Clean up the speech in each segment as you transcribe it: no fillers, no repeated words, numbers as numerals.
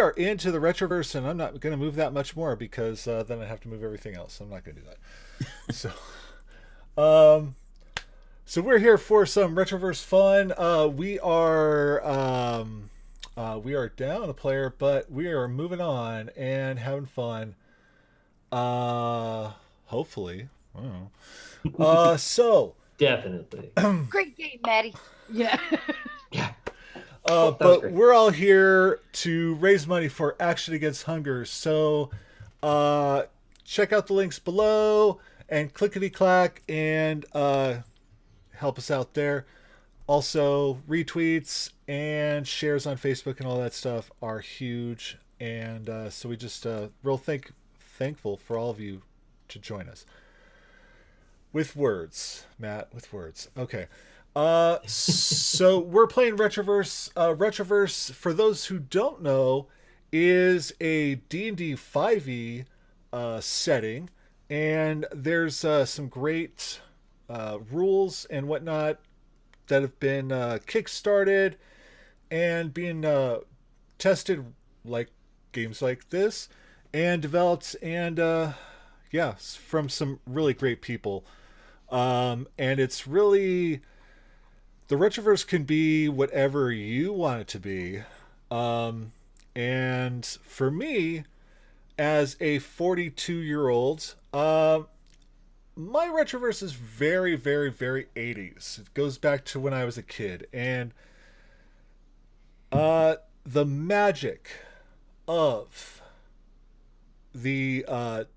are into the Retroverse, and I'm not going to move that much more because then I have to move everything else. So I'm not going to do that. Um, so we're here for some Retroverse fun. We are down a player, but we are moving on and having fun. Hopefully. I don't know. So Definitely. Great game, Matty. Yeah. Yeah. That was but great. we're all here to raise money for Action Against Hunger. So uh, check out the links below and clickety clack and help us out there. Also, retweets and shares on Facebook and all that stuff are huge. And so we just thankful for all of you to join us. With words, Matt, with words. Okay. So we're playing Retroverse. Retroverse, for those who don't know, is a D&D 5e setting, and there's some great rules and whatnot that have been kickstarted and being tested like games like this and developed and yeah, from some really great people. And it's really the Retroverse can be whatever you want it to be. And for me, as a 42-year-old, my Retroverse is very, very, very 80s. It goes back to when I was a kid. And the magic of the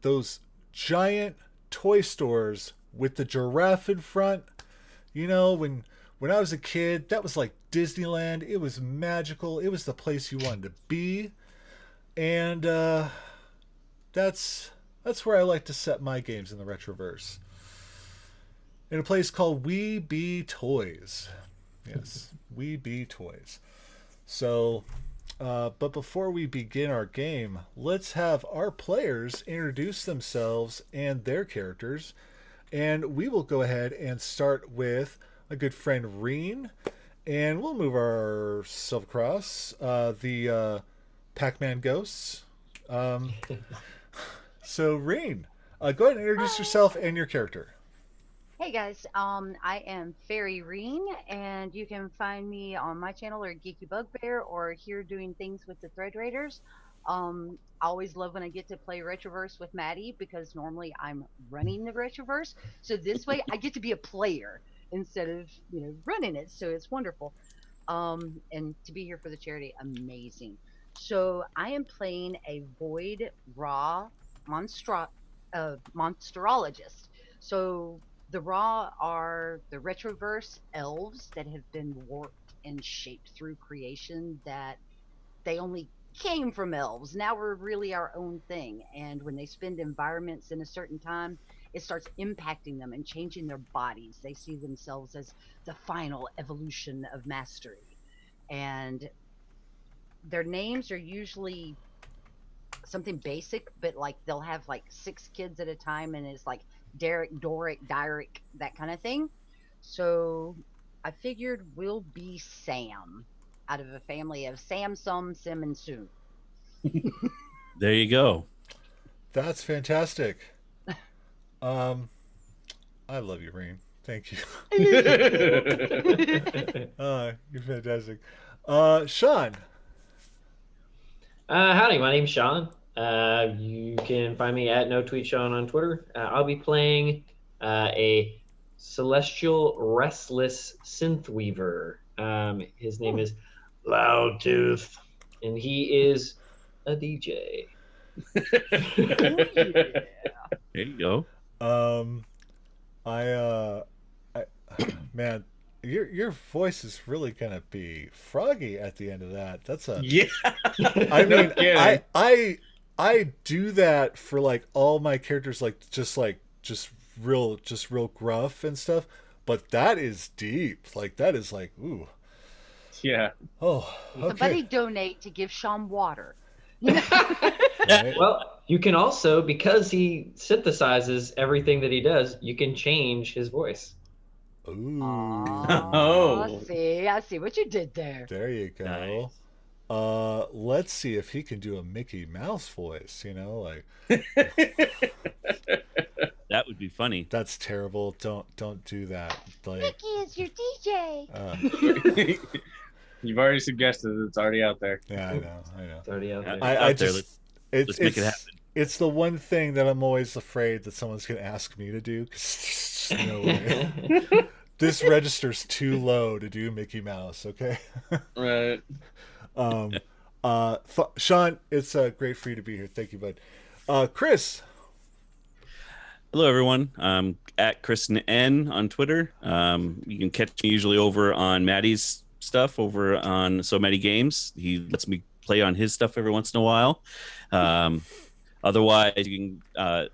those giant toy stores with the giraffe in front. You know, when I was a kid, that was like Disneyland. It was magical. It was the place you wanted to be, and that's where I like to set my games in the Retroverse. In a place called We Be Toys. Yes, We Be Toys. So, but before we begin our game, let's have our players introduce themselves and their characters. And we will go ahead and start with a good friend, Rene. And we'll move ourselves across the Pac-Man ghosts. So, Rene, go ahead and introduce yourself and your character. Hey guys, I am Faery Rene, and you can find me on my channel or Geeky Bugbear or here doing things with the Thread Raiders. I always love when I get to play Retroverse with Matty because normally I'm running the Retroverse. So this way I get to be a player instead of, running it. So it's wonderful. And to be here for the charity, amazing. So I am playing a Void Raw monsterologist. So the Raw are the Retroverse elves that have been warped and shaped through creation that they only came from elves. Now we're really our own thing. And when they spend environments in a certain time, it starts impacting them and changing their bodies. They see themselves as the final evolution of mastery. And their names are usually something basic, but like they'll have like 6 kids at a time, and it's like Derek, Doric, Dyric, that kind of thing. So I figured we'll be Sam out of a family of Sam, Sum, Sim, and Soon. There you go. That's fantastic. I love you, Rene. Thank you. You're fantastic. Sean. Howdy, my name's Sean. You can find me at NoTweetSean on Twitter. I'll be playing a celestial restless synth weaver. His name is Loudtooth, and he is a DJ. There you go. Man, your voice is really gonna be froggy at the end of that. That's a Yeah. I mean, Yeah. I do that for like all my characters, just real gruff and stuff. But that is deep. Like that is like ooh. Yeah. Oh, Somebody okay. donate to give Sean water. Right. Well, you can also, because he synthesizes everything that he does, you can change his voice. Ooh. Oh, I see what you did there. There you go. Nice. Let's see if he can do a Mickey Mouse voice, like That would be funny. that's terrible. Don't do that. Like Mickey is your DJ. You've already suggested it. It's already out there. yeah, I know. It's already out there. I Out there, just let's make it happen. It's the one thing that I'm always afraid that someone's gonna ask me to do, 'cause there's no way. This register's too low to do Mickey Mouse. Okay. Right. Sean, it's great for you to be here. Thank you, bud. Chris. Hello, everyone. At Chris N on Twitter. You can catch me usually over on Matty's stuff over on Matty Games. He lets me play on his stuff every once in a while. Otherwise, you can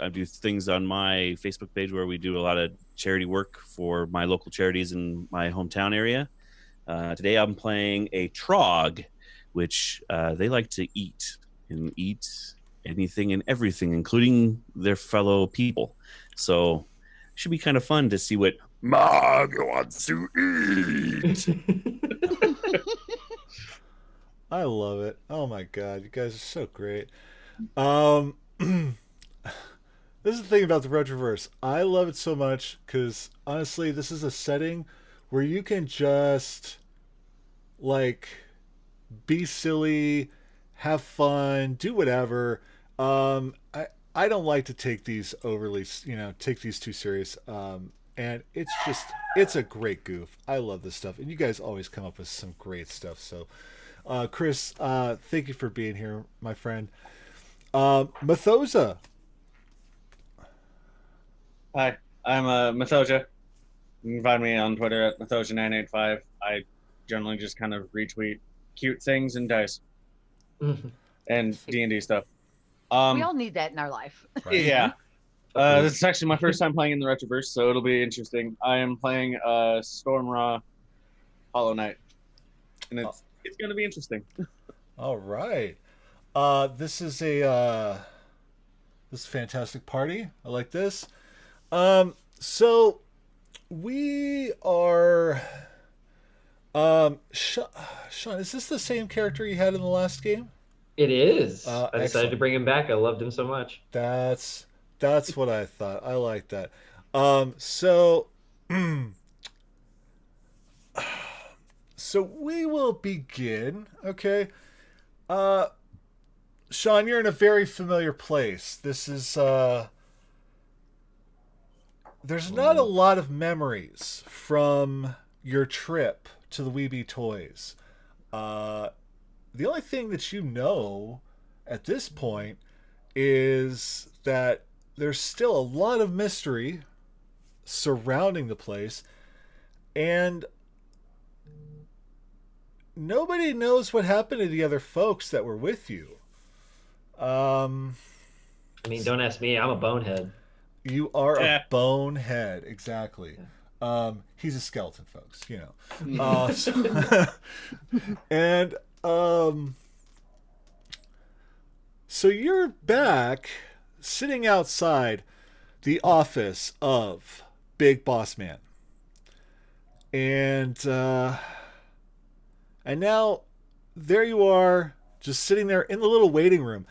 I do things on my Facebook page where we do a lot of charity work for my local charities in my hometown area. Today, I'm playing a Trog, which they like to eat anything and everything, including their fellow people. So it should be kind of fun to see what Mog wants to eat. I love it. Oh my god, you guys are so great. This is the thing about the Retroverse. I love it so much because honestly, this is a setting where you can just like be silly, have fun, do whatever. I don't like to take these overly, take these too serious. And it's a great goof. I love this stuff, and you guys always come up with some great stuff. So, Chris, thank you for being here, my friend. Mythosia. Hi, I'm Mythosia. You can find me on Twitter at Mythosia985. I generally just kind of retweet cute things and dice and D&D stuff. We all need that in our life. Right. Yeah. This is actually my first time playing in the Retroverse, so it'll be interesting. I am playing Stormraw Hollow Knight, and it's going to be interesting. All right. This is a fantastic party. I like this. So we are. Sean, is this the same character you had in the last game? It is. I decided excellent. to bring him back. I loved him so much. That's what I thought. I like that. So we will begin. Okay. Sean, you're in a very familiar place. This is there's not a lot of memories from your trip to the Weeby Toys. The only thing that you know at this point is that there's still a lot of mystery surrounding the place, and nobody knows what happened to the other folks that were with you. I mean, don't ask me. I'm a bonehead. You are a bonehead, exactly. He's a skeleton, folks. And so you're back, sitting outside the office of Big Boss Man, and now there you are, just sitting there in the little waiting room.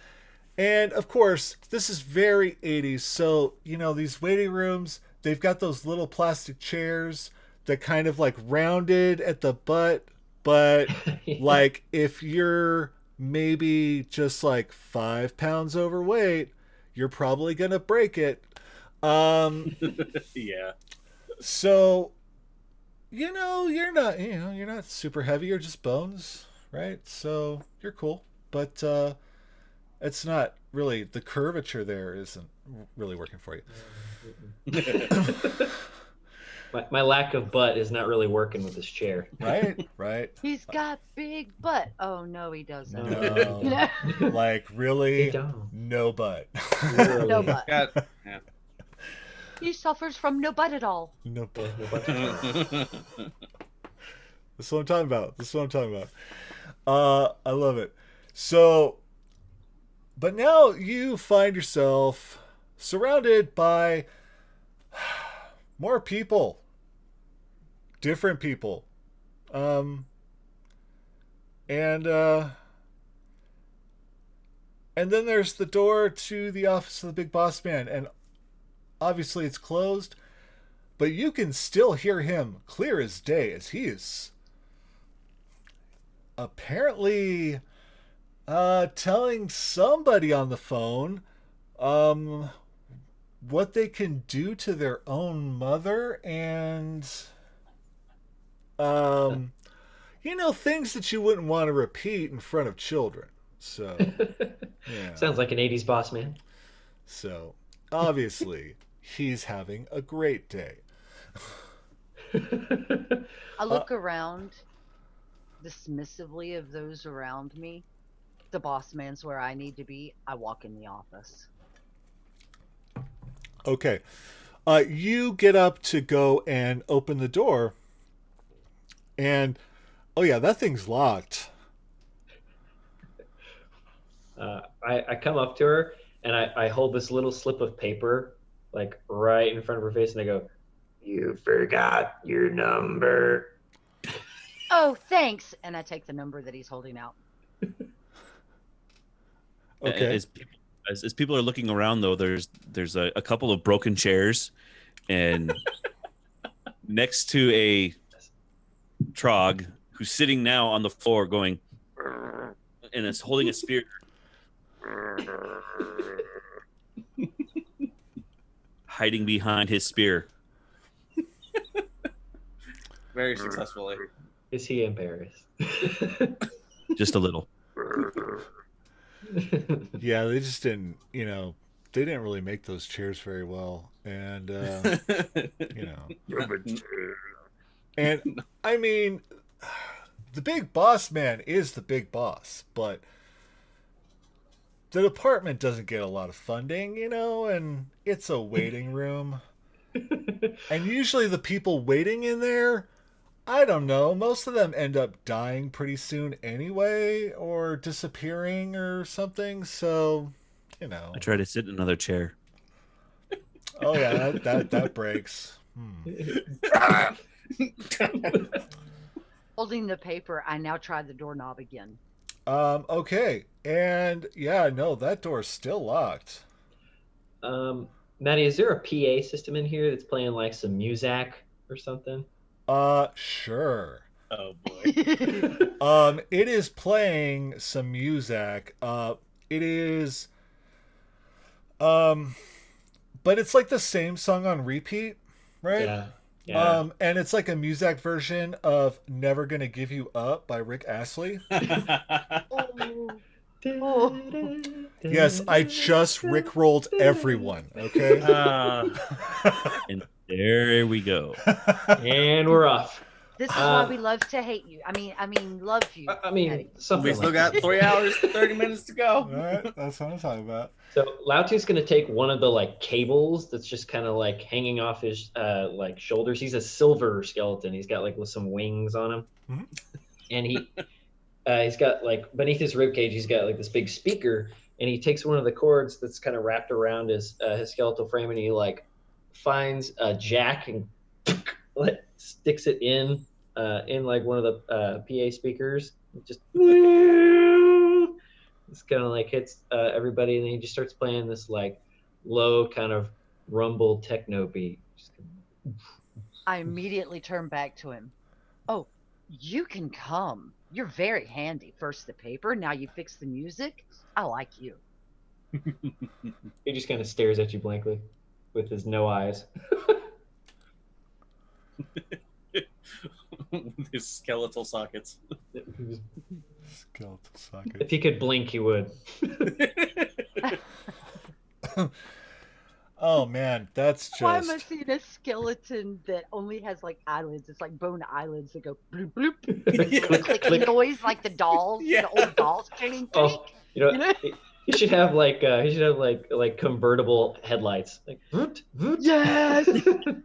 And of course, this is very 80s. So, these waiting rooms, they've got those little plastic chairs that kind of like rounded at the butt. But like if you're maybe just like 5 pounds overweight, you're probably going to break it. Yeah. So, you're not super heavy. You're just bones, right? So you're cool. But, it's not really, the curvature there isn't really working for you. My lack of butt is not really working with this chair. Right. He's got big butt. Oh no, he doesn't. No. Like really, He don't. no butt. Literally. No butt. Yeah. He suffers from no butt at all. No butt. That's what I'm talking about. I love it. So, but now you find yourself surrounded by more people, different people. And then there's the door to the office of the big boss man, and obviously it's closed, but you can still hear him clear as day as he is apparently telling somebody on the phone what they can do to their own mother, and things that you wouldn't want to repeat in front of children. So yeah. Sounds like an 80s boss man. So obviously he's having a great day. I look around dismissively of those around me. The boss man's where I need to be. I walk in the office. Okay. You get up to go and open the door, and oh yeah, that thing's locked. I come up to her and I hold this little slip of paper like right in front of her face, and I go, "You forgot your number." Oh, thanks. And I take the number that he's holding out. Okay. As people are looking around, though, there's a couple of broken chairs, and next to a Trog who's sitting now on the floor going, and is holding a spear. Hiding behind his spear. Very successfully. Is he embarrassed? Just a little. Yeah, they just didn't, they didn't really make those chairs very well. And, and I mean, the big boss man is the big boss, but the department doesn't get a lot of funding, and it's a waiting room. And usually the people waiting in there, I don't know, most of them end up dying pretty soon anyway, or disappearing or something, so, I try to sit in another chair. Oh yeah, that breaks. Holding the paper, I now try the doorknob again. Okay. And yeah, no, that door's still locked. Matty, is there a PA system in here that's playing like some music or something? Sure. Oh boy. It is playing some music. It is but it's like the same song on repeat, right? Yeah. Yeah. And it's like a music version of Never Gonna Give You Up by Rick Astley. Oh. Yes, I just Rickrolled everyone, okay? And there we go. And we're off. This is why we love to hate you. I mean, love you. I mean, Matty. something We like still got that. 3 hours, 30 minutes to go. All right, that's what I'm talking about. So Lautu's gonna take one of the like cables that's just kind of like hanging off his like shoulders. He's a silver skeleton. He's got like with some wings on him, Mhm. and he's got like beneath his rib cage, he's got like this big speaker, and he takes one of the cords that's kind of wrapped around his skeletal frame, and he like finds a jack and like sticks it in like one of the PA speakers. It just it's kind of like hits everybody, and then he just starts playing this like low kind of rumble techno beat. I immediately turn back to him. Oh, you can come. You're very handy. First the paper, now you fix the music. I like you. He just kind of stares at you blankly with his no eyes. His skeletal sockets. Skeletal socket. If he could blink, he would. Oh man, that's just. Why am I seeing a skeleton that only has like eyelids? It's like bone eyelids that go bloop bloop. Like clicking noise like the dolls, Yeah. the old dolls. Clink, Oh, he should have like convertible headlights. Like voot, voot. Yes,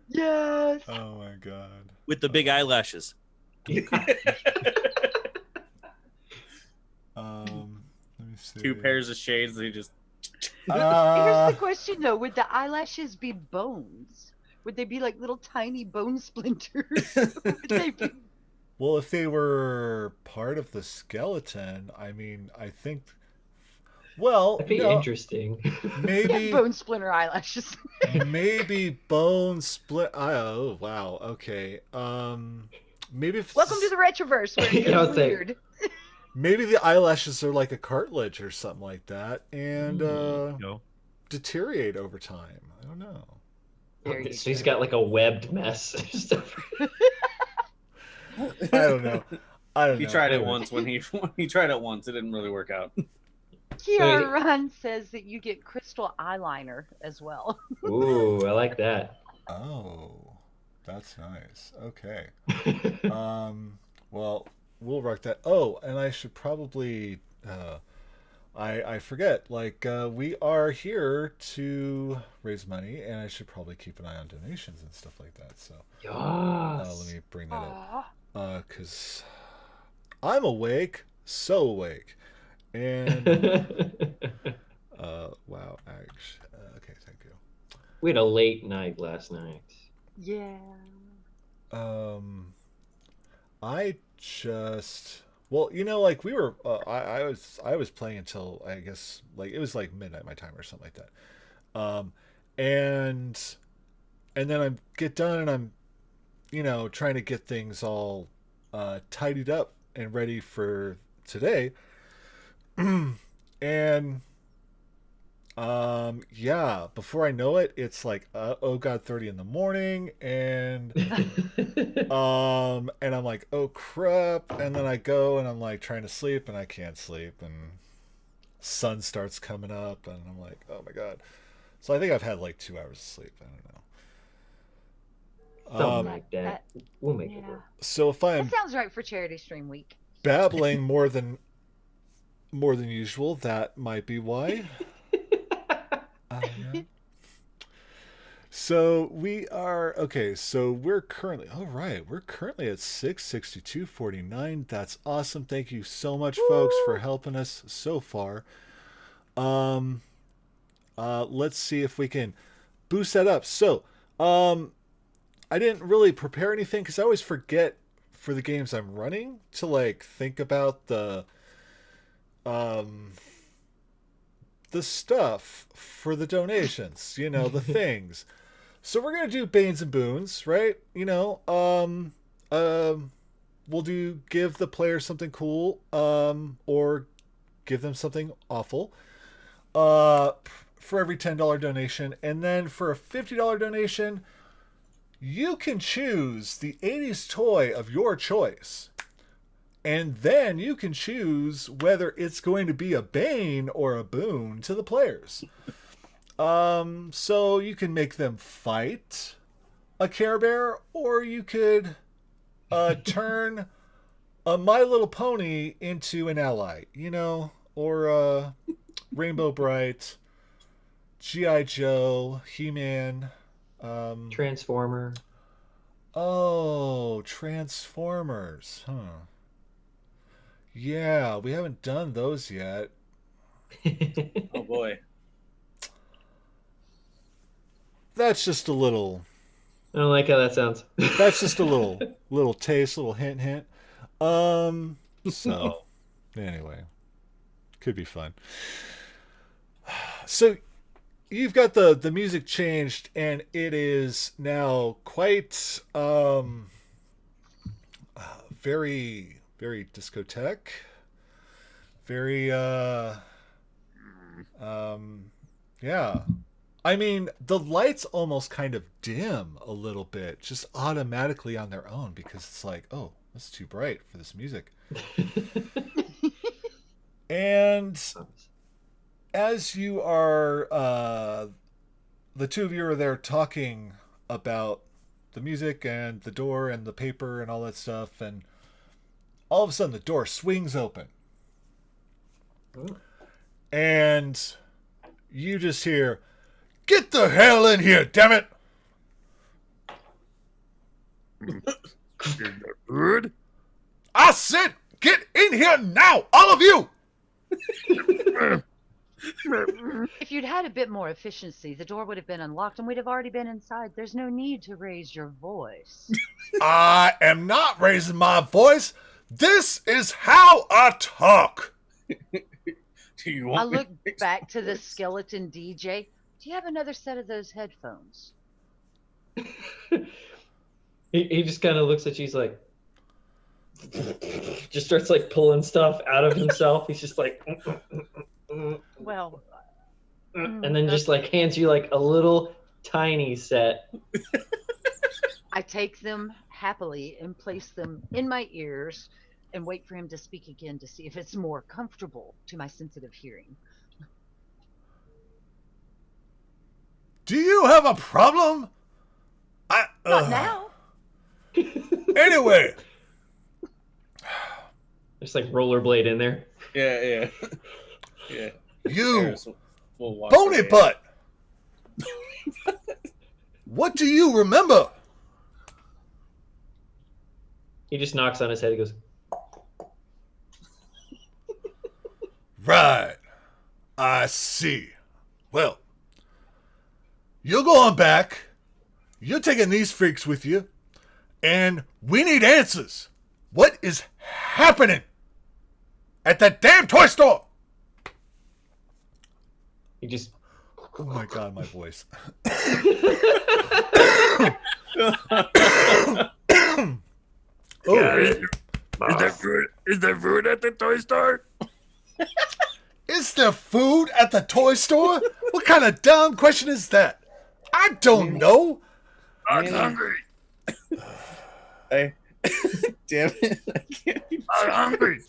yes. Oh my god. With the big eyelashes. Let me see. 2 pairs of shades that he just. Here's the question though: would the eyelashes be bones? Would they be like little tiny bone splinters? Would they be? Well, if they were part of the skeleton, I mean, I think. Well, That'd be no, interesting. maybe Bone splinter eyelashes. maybe bone split. Oh, wow. Okay. Maybe if Welcome to the Retroverse, where it Yeah, I gets was like- weird. maybe the eyelashes are like a cartilage or something like that, and No. deteriorate over time. I don't know. There you So he's go. got like a webbed mess. I don't know. I don't He know. tried it Anyway. once when he tried it once. It didn't really work out. Kiara Run says that you get crystal eyeliner as well. Ooh, I like that. Oh, that's nice. Okay. Well, we'll rock that. Oh, and I should probably. I forget. Like, we are here to raise money, and I should probably keep an eye on donations and stuff like that. So, Yes. let me bring that up. Aw. Because I'm awake, so awake, and wow, actually, okay, thank you. We had a late night last night. Yeah. I just well, like we were. I was playing until I guess like it was like midnight my time or something like that. And then I get done and I'm trying to get things all tidied up and ready for today. And yeah, before I know it, it's like oh god, 30 in the morning, and and I'm like, oh crap, and then I go and I'm like trying to sleep and I can't sleep, and sun starts coming up and I'm like, oh my god. So I think I've had like 2 hours of sleep. I don't know. Something like that. We'll make it Yeah. work. So if I'm That sounds right for Charity Stream Week. babbling more than usual, that might be why. I don't know. So we are okay. So we're currently We're currently at 662.49. That's awesome. Thank you so much, folks, for helping us so far. Let's see if we can boost that up. So, I didn't really prepare anything because I always forget for the games I'm running to like think about the stuff for the donations, the things. So we're gonna do Banes and Boons, right? We'll give the player something cool, or give them something awful, for every $10 donation, and then for a $50 donation, you can choose the 80s toy of your choice. And then you can choose whether it's going to be a bane or a boon to the players. So you can make them fight a Care Bear, or you could turn a My Little Pony into an ally, or Rainbow Bright, G.I. Joe, He-Man. Transformer. Oh, Transformers, huh? Yeah, we haven't done those yet. Oh boy. That's just a little. I don't like how that sounds. That's just a little taste, little hint. So, anyway, could be fun. So, you've got the music changed, and it is now quite very, very discotheque. Very yeah. I mean, the lights almost kind of dim a little bit, just automatically on their own, because it's like, oh, that's too bright for this music. And as you are, the two of you are there talking about the music and the door and the paper and all that stuff, and all of a sudden the door swings open. Oh. And you just hear, "Get the hell in here, damn it!" Good. I said, get in here now, all of you! If you'd had a bit more efficiency, the door would have been unlocked and we'd have already been inside. There's no need to raise your voice. I am not raising my voice. This is how I talk. Do you I want me look to raise back to my the voice? skeleton DJ. Do you have another set of those headphones? He just kind of looks at you. He's like, just starts like pulling stuff out of himself. He's just like, Well, and then just like hands you like a little tiny set. I take them happily and place them in my ears and wait for him to speak again to see if it's more comfortable to my sensitive hearing. Do you have a problem? Not now. Anyway, Just like rollerblade in there. Yeah. you Harris will walk bony away. butt. What do you remember? He just knocks on his head. He goes, Right. I see. Well, you're going back. You're taking these freaks with you. And we need answers. What is happening at that damn toy store? he just. Oh my god, my voice. Oh, Is there food at the toy store? is there food at the toy store? What kind of dumb question is that? I don't know. I'm Man. hungry. I, damn it! I can't. Even I'm hungry.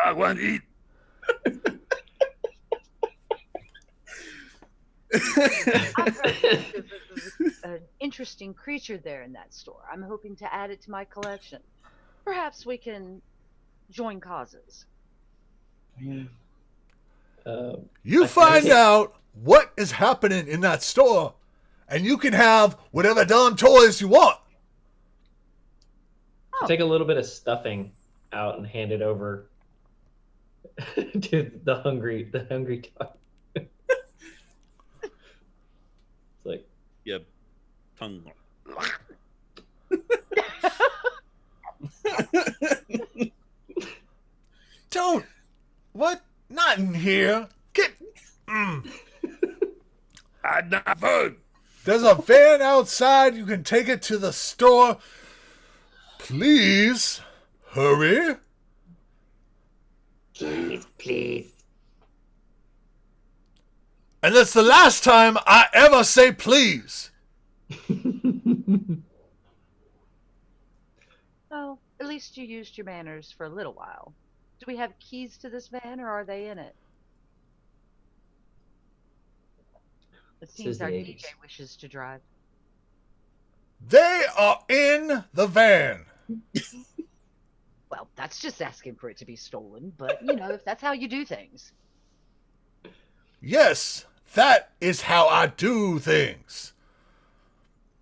I want to eat. I've heard there's an interesting creature there in that store. I'm hoping to add it to my collection. Perhaps we can join causes. Yeah. You I find think- out what is happening in that store, and you can have whatever dumb toys you want. Take a little bit of stuffing out and hand it over to the hungry dog. It's like, Yep. Tongue. Don't. What? Not in here. Get. I'm not food. There's a van outside. You can take it to the store. Please. Hurry. please. And that's the last time I ever say please. Oh, at least you used your manners for a little while. Do we have keys to this van, or are they in it? It This seems is the our 80s. DJ wishes to drive. They are in the van. Well, that's just asking for it to be stolen, but you know, if that's how you do things. Yes, that is how I do things.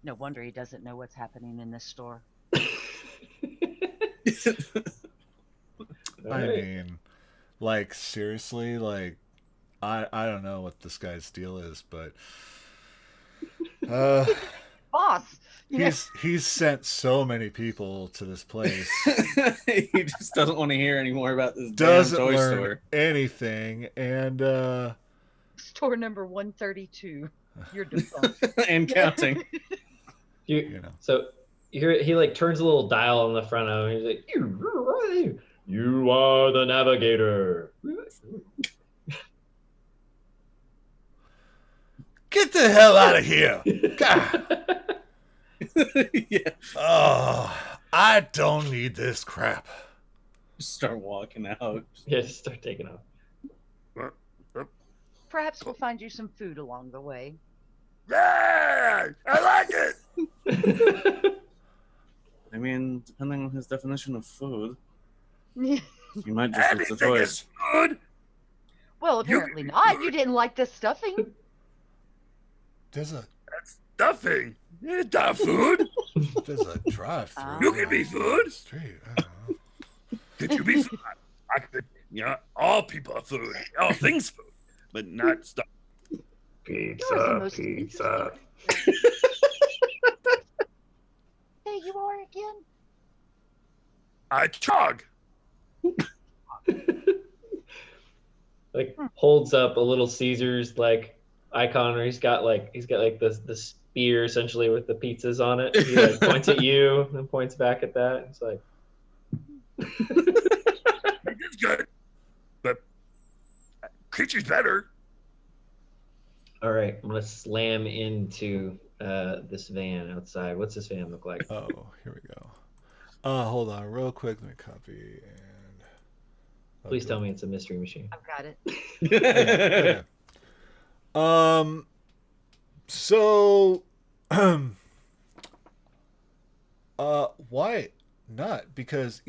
No wonder he doesn't know what's happening in this store. I mean, like, seriously, like, I don't know what this guy's deal is, but Boss! You know, he's sent so many people to this place. He just doesn't want to hear anymore about this Doesn't damn toy learn store. anything, and store number 132. You're defunct. And counting. you know. So he like turns a little dial on the front of him. He's like, "You are the navigator." Get the hell out of here! God. Yeah. Oh, I don't need this crap. Just start walking out. Yeah, just start taking off. Perhaps we'll find you some food along the way. Yeah, I like it. I mean, depending on his definition of food, Well, you might just look the Anything toys. is food. apparently not. You didn't like the stuffing. There's a Stuffing. It's not food. drive-through. You can be food. Street. I don't know. Could you be food? I could, all people are food. All things food. but not stuff. Yours is the most interesting. There you are again. I chug. Like holds up a Little Caesars like icon, or he's got like the spear essentially with the pizzas on it. He like points at you and points back at that. It's like It's good, but creature's better. all right, I'm gonna slam into this van outside. What's this van look like? Oh, here we go. Hold on, real quick. Let me copy and. Please tell me it's a mystery machine. I've got it. Okay. So, why not? Because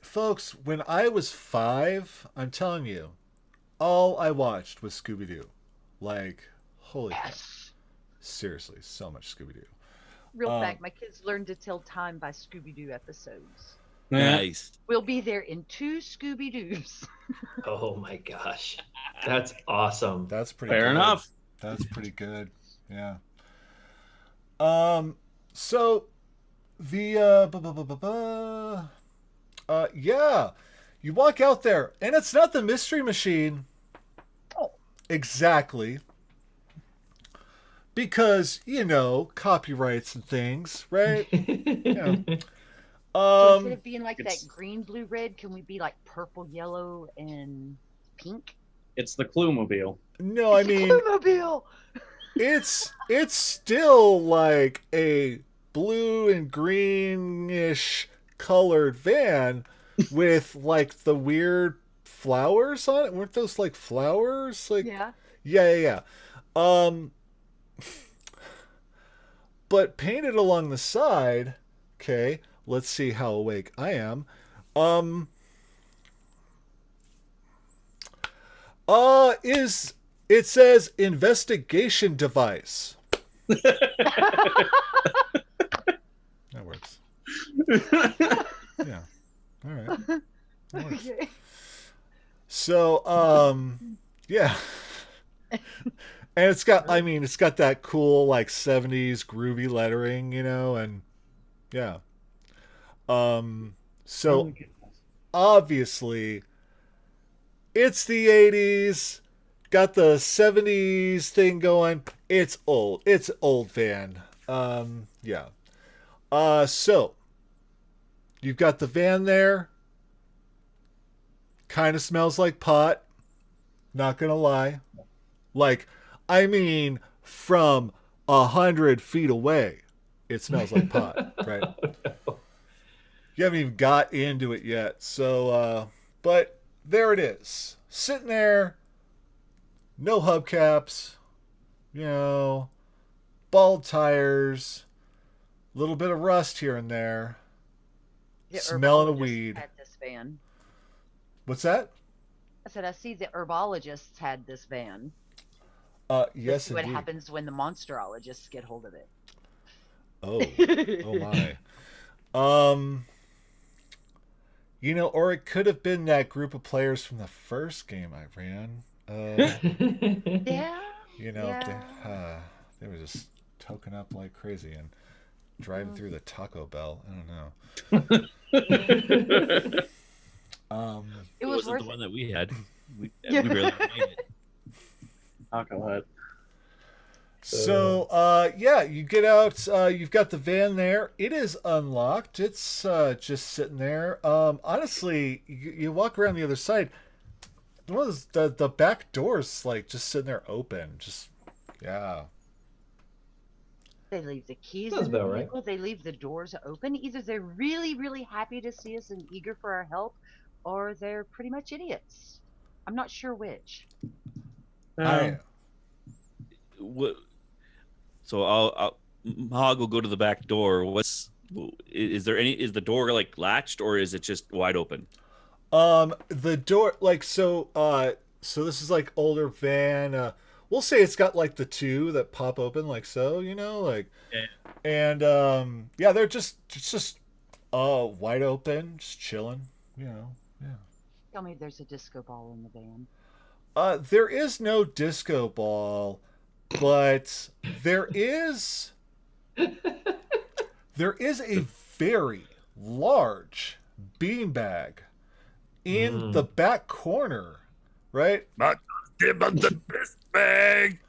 folks, when I was 5, I'm telling you, all I watched was Scooby Doo. Like, holy crap. Yes. Seriously, so much Scooby Doo. Real fact, my kids learned to tell time by Scooby Doo episodes. Nice. We'll be there in 2 Scooby Doos. Oh my gosh, that's awesome. That's pretty Fair good. enough. That's pretty good. Yeah. So the yeah, you walk out there and it's not the mystery machine. Oh. Exactly. Because, copyrights and things, right? Yeah. So instead of being like that green, blue, red, can we be like purple, yellow, and pink? It's the Clue-mobile. No, I mean, Clue-mobile! it's still like a blue and greenish colored van with like the weird flowers on it. Weren't those like flowers? Like yeah. But painted along the side, okay, let's see how awake I am. It says investigation device. That works. Yeah. All right. That works. Okay. So, yeah. And it's got that cool like 70s groovy lettering, and yeah. So obviously it's the 80s, got the 70s thing going. It's old. It's old van. Yeah. So you've got the van there. Kind of smells like pot. Not gonna lie. Like, I mean, from 100 feet away, it smells like pot, right? You haven't even got into it yet. So, but there it is. Sitting there, no hubcaps, bald tires, a little bit of rust here and there, smelling of weed. Had this van. What's that? I said, I see the herbologists had this van. Yes, what indeed. happens when the monsterologists get hold of it. Oh my. Or it could have been that group of players from the first game I ran. Yeah. They were just token up like crazy and driving through the Taco Bell. I don't know. It wasn't worth the one that we had. We Yeah. barely made it. Taco Hut. So, you get out. You've got the van there. It is unlocked. It's just sitting there. Honestly, you walk around the other side. One of the back doors, like, just sitting there open. Just, yeah. They leave the keys Sounds in the about right. vehicle. They leave the doors open. Either they're really, really happy to see us and eager for our help, or they're pretty much idiots. I'm not sure which. What? So I'll Hog will go to the back door. Is the door like latched or is it just wide open? The door, like, so this is like older van. We'll say it's got like the two that pop open like so, like, Yeah. and they're just wide open, just chilling, Yeah. Tell me there's a disco ball in the van. There is no disco ball, but there is a very large beanbag in the back corner, right? Not give us the best bag.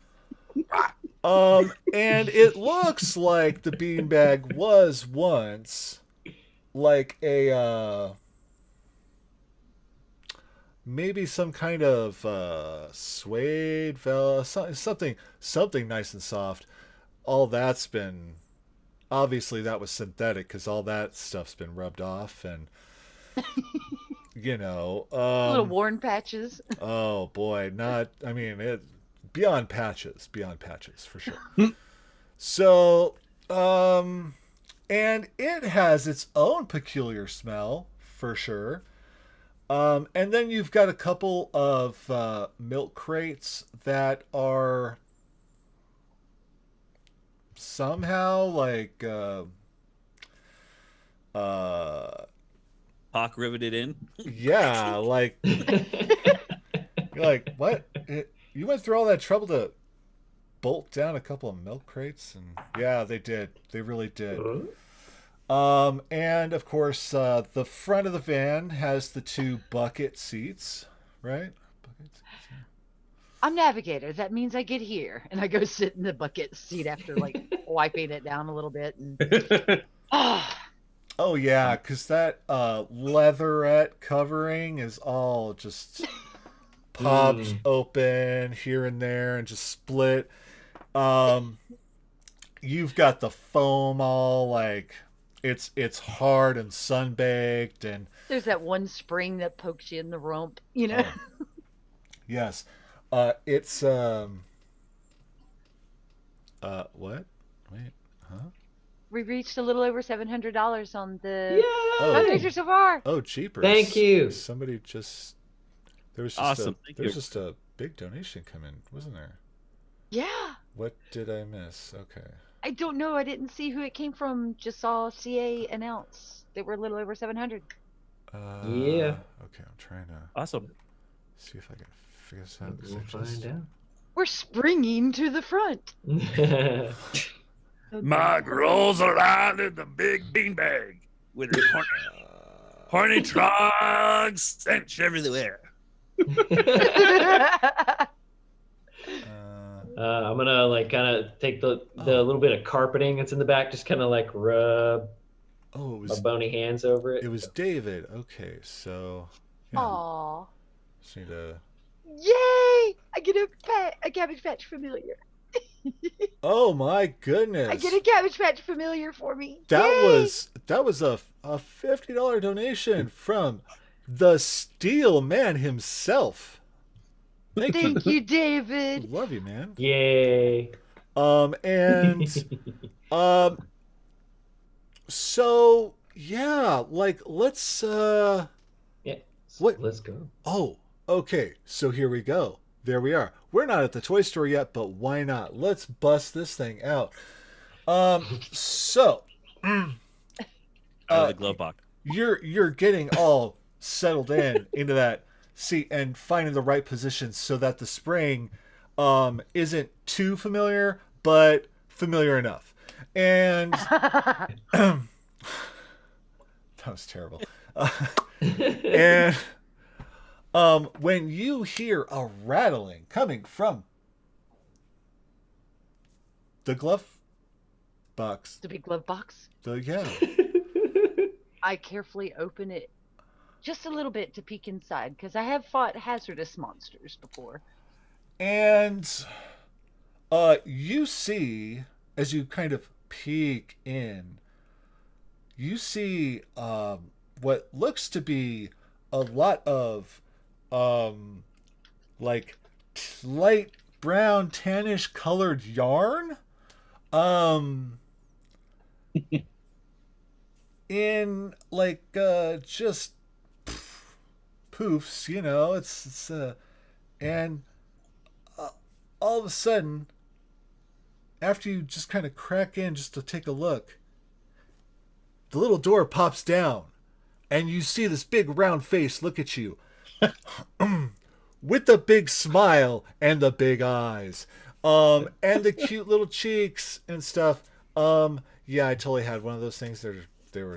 And it looks like the beanbag was once like a maybe some kind of suede something nice and soft. All that's been obviously that was synthetic because all that stuff's been rubbed off and Little worn patches. oh boy, not I mean it beyond patches for sure. So and it has its own peculiar smell for sure. And then you've got a couple of milk crates that are somehow like Hawk riveted in. yeah, like you're like, what? You went through all that trouble to bolt down a couple of milk crates? And yeah, they did. They really did. And of course, the front of the van has the 2 bucket seats, right? Bucket seats, yeah. I'm navigator. That means I get here, and I go sit in the bucket seat after like wiping it down a little bit. And Oh yeah, because that leatherette covering is all just popped open here and there and just split. You've got the foam all like it's hard and sun-baked, and there's that one spring that pokes you in the rump, yes. It's what? Wait, huh? We reached a little over $700 on the Yay! fundraiser so far. Oh, jeepers. Thank you. Somebody just there was just Awesome. Thank there was you. just a big donation come in, wasn't there? Yeah. What did I miss? Okay. I don't know. I didn't see who it came from. Just saw CA announce they were a little over 700. Yeah. Okay, I'm trying to Awesome. see if I can figure this out. 'Cause We'll I just... find We're springing to the front. out. Mike rolls around in the big beanbag with his horny trog stench everywhere. I'm gonna like kind of take the little bit of carpeting that's in the back, just kind of like rub Oh, my bony hands over it. it was David. Okay, so yeah, Aw. just need to. Yay! I get a Cabbage Patch Familiar. Oh my goodness! I get a Cabbage Patch Familiar for me. That Yay! was a $50 donation from the Steel Man himself. Thank you, David. Love you, man. Yay! And so yeah, like let's Yeah. What? Let's go. oh, okay. So here we go. There we are. We're not at the toy store yet, but why not? Let's bust this thing out. So Out of the glove box. you're getting all settled into that seat and finding the right position so that the spring isn't too familiar but familiar enough. And that was terrible. And when you hear a rattling coming from the glove box, The big glove box. yeah. I carefully open it just a little bit to peek inside because I have fought hazardous monsters before. And you see, as you kind of peek in, you see what looks to be a lot of like light brown tannish colored yarn in like just poofs, it's and all of a sudden, after you just kind of crack in just to take a look, the little door pops down and you see this big round face look at you. with the big smile and the big eyes, and the cute little cheeks and stuff. Yeah, I totally had one of those things. They were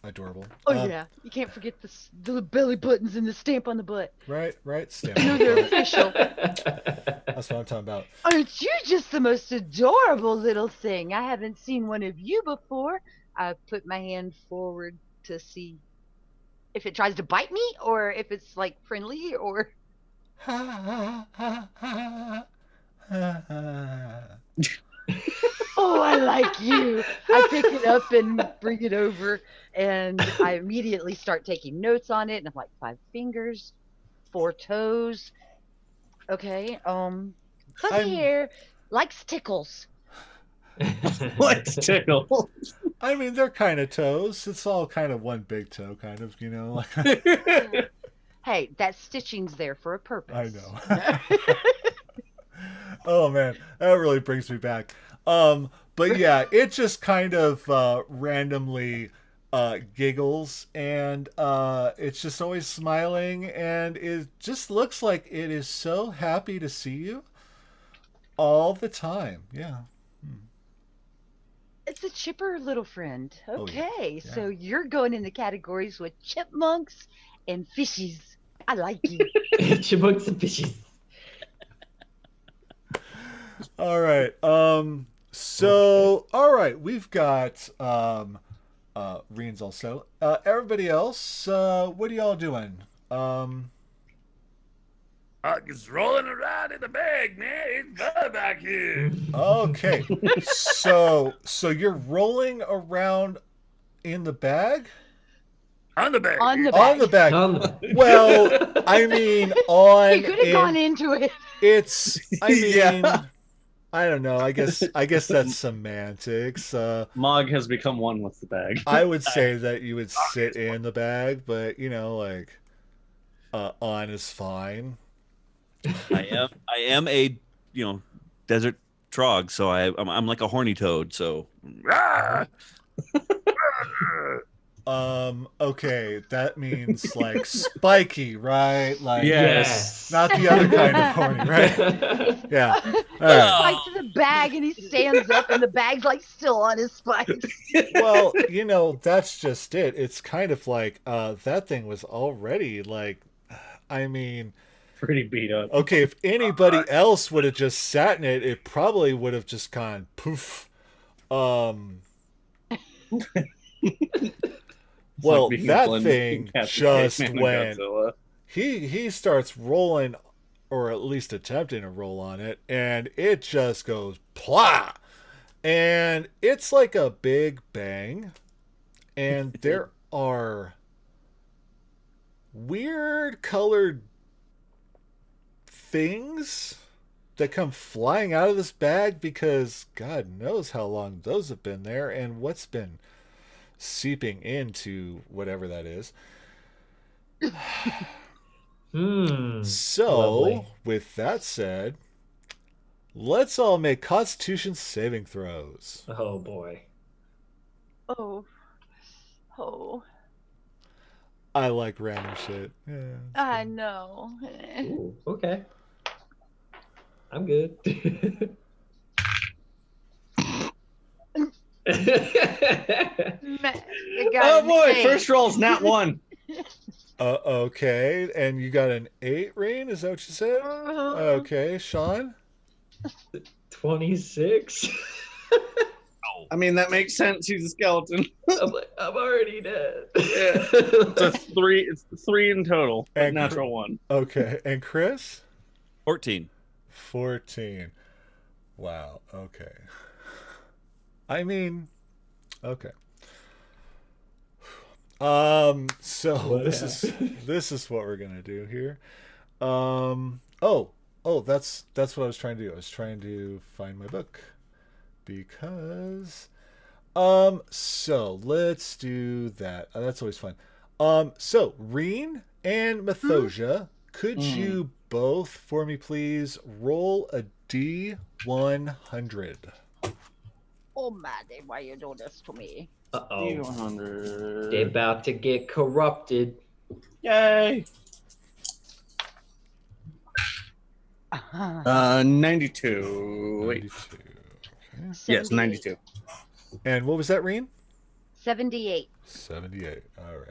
adorable. Oh yeah, you can't forget the belly buttons and the stamp on the butt. Right. Stamp No, on the they're butt. official. That's what I'm talking about. Aren't you just the most adorable little thing? I haven't seen one of you before. I put my hand forward to see if it tries to bite me or if it's like friendly or. Oh, I like you. I pick it up and bring it over, and I immediately start taking notes on it. And I'm like, 5 fingers, 4 toes. Okay, fuzzy I'm- hair, likes tickles. Let's tickle. I mean, they're kind of toes. It's all kind of one big toe, kind of, you know. Hey, that stitching's there for a purpose. I know. Oh man, that really brings me back. But yeah, it just kind of randomly giggles, and it's just always smiling, and it just looks like it is so happy to see you all the time. Yeah. It's a chipper little friend. Oh, yeah. Okay, Yeah. so you're going in the categories with chipmunks and fishies. I like you. Chipmunks and fishies. All right. So all right, we've got Reens also. Everybody else, what are y'all doing? It's rolling around in the bag, man. It's fun back here. Okay. So you're rolling around in the bag? On the bag. On the On the bag. Well, I mean, You could have gone into it. It's. I mean, Yeah. I don't know. I guess that's semantics. Mog has become one with the bag. I would say that you would sit in the bag, but you know, like, on is fine. I am a desert trog, so I'm like a horny toad. So Ah! Okay, that means like spiky, right? Like, Yes. not the other kind of horny, right? Yeah. All right. Spikes to the bag and he stands up and the bag's like still on his spikes. Well, you know, that's just it. It's kind of like that thing was already like, I mean, Pretty beat up. okay, if anybody else would have just sat in it, it probably would have just gone poof. Well, being that blended thing in Captain just Caveman and went. Godzilla. He starts rolling, or at least attempting to roll on it, and it just goes plah, and it's like a big bang, and there are weird colored things that come flying out of this bag because God knows how long those have been there and what's been seeping into whatever that is. So, Lovely. with that said, let's all make Constitution saving throws. Oh boy. Oh. I like random shit. Yeah, it's I good. know. Ooh, okay. I'm good. Oh boy, first roll's not one. Okay, and you got an 8, Rain? Is that what you said? Okay, Sean? 26. I mean, that makes sense. He's a skeleton. I'm already dead. Yeah. It's 3 in total. And Natural 1. Okay, and Chris? 14. 14. Wow, okay. I mean, okay. So What this is what we're gonna do here. That's what I was trying to do. I was trying to find my book because so let's do that. That's always fun. So Reen and Mythosia, could you both for me please roll a D100? Oh, Matty, why you do this to me? Uh-oh. 200. They about to get corrupted. Yay! 92. Wait. 92. Okay. Yes, 92. And what was that, Reen? 78. 78. All right.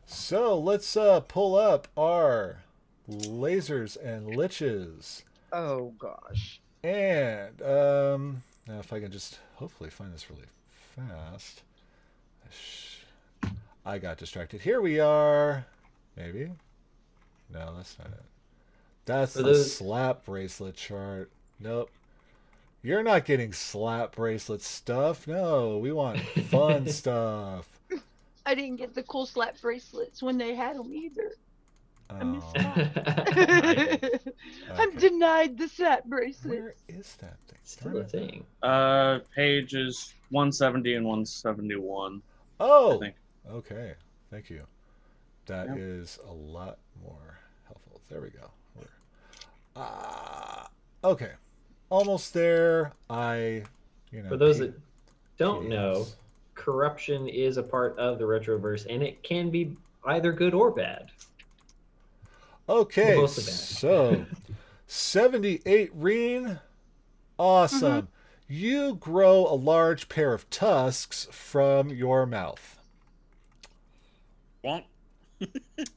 So let's pull up our lasers and liches. Oh gosh. And now if I can just hopefully find this really fast. I got distracted. Here we are. Maybe. No, that's not it. That's the slap bracelet chart. Nope. You're not getting slap bracelet stuff. No, we want fun stuff. I didn't get the cool slap bracelets when they had them either. I missed Oh, out. I'm okay. denied the slap bracelets. Where is that thing? Still a thing. Pages 170 and 171. I Oh, think. okay. Thank you. That is a lot more helpful. There we go. Okay. Almost there. For those that don't know, corruption is a part of the Retroverse, and it can be either good or bad. Okay, Mostly bad. so 78 Reen. Awesome. You grow a large pair of tusks from your mouth. Bonk.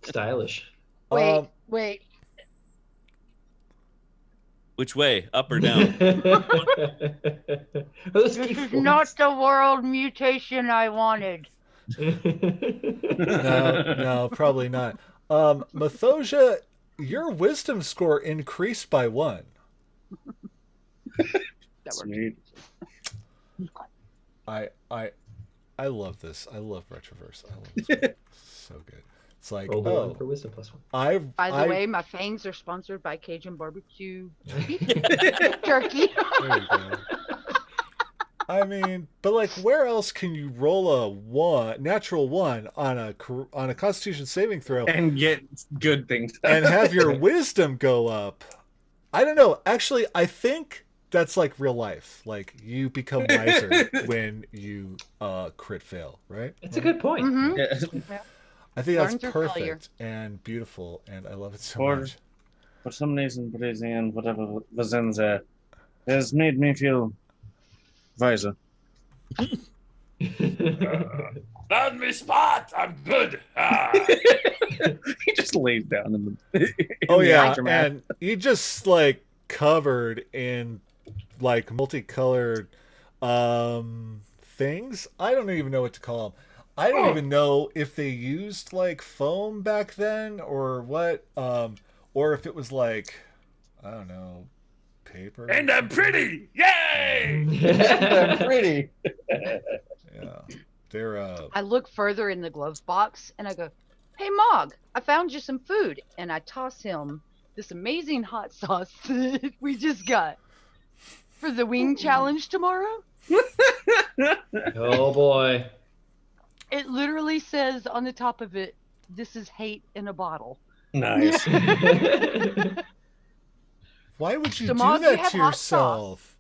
Stylish. Wait. Which way? Up or down? This is not the world mutation I wanted. No, probably not. Mythosia, your wisdom score increased by 1. Sweet. I love this. I love Retroverse. I love this. So good. It's like, Roll the one for wisdom plus 1. By the way, my fangs are sponsored by Cajun Barbecue Turkey. There you go. I mean, but like, where else can you roll a natural 1 on a Constitution saving throw And get good things. and have your wisdom go up? I don't know. Actually, I think that's like real life. Like, you become wiser when you crit fail, right? It's a good point. Mm-hmm. I think Learn that's through perfect failure. and beautiful, and I love it so For- much. For some reason, breathing in whatever was in there has made me feel wiser. Found me spot. I'm good. He just lays down in the. Oh the yeah, aftermath. and you just like covered in like multicolored things. I don't even know what to call them. I don't even know if they used like foam back then or what, or if it was like, I don't know, paper. And I'm pretty. Yay! They're pretty. Yeah, they're I look further in the glove box and I go, "Hey Mog, I found you some food," and I toss him this amazing hot sauce that we just got for the wing challenge tomorrow. Oh boy. It literally says on the top of it, "This is hate in a bottle." Nice. Why would you So, do Mog, you that have to hot sauce. yourself?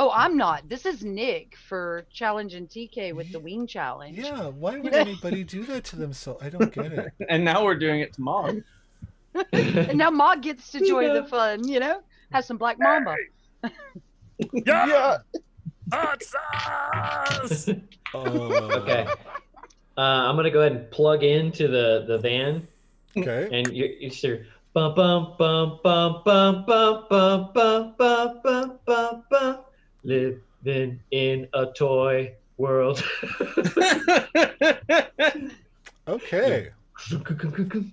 Oh, I'm not. This is Nick for challenging TK with the wing challenge. Yeah, why would anybody do that to themselves? I don't get it. And now we're doing it to Mog. And now Mog gets to join the fun, have some Black Mamba. Yeah. Hot sauce. Okay. I'm gonna go ahead and plug into the van, Okay. and you hear bum bum bum bum bum bum bum bum bum bum bum bum. Living in a toy world. Okay.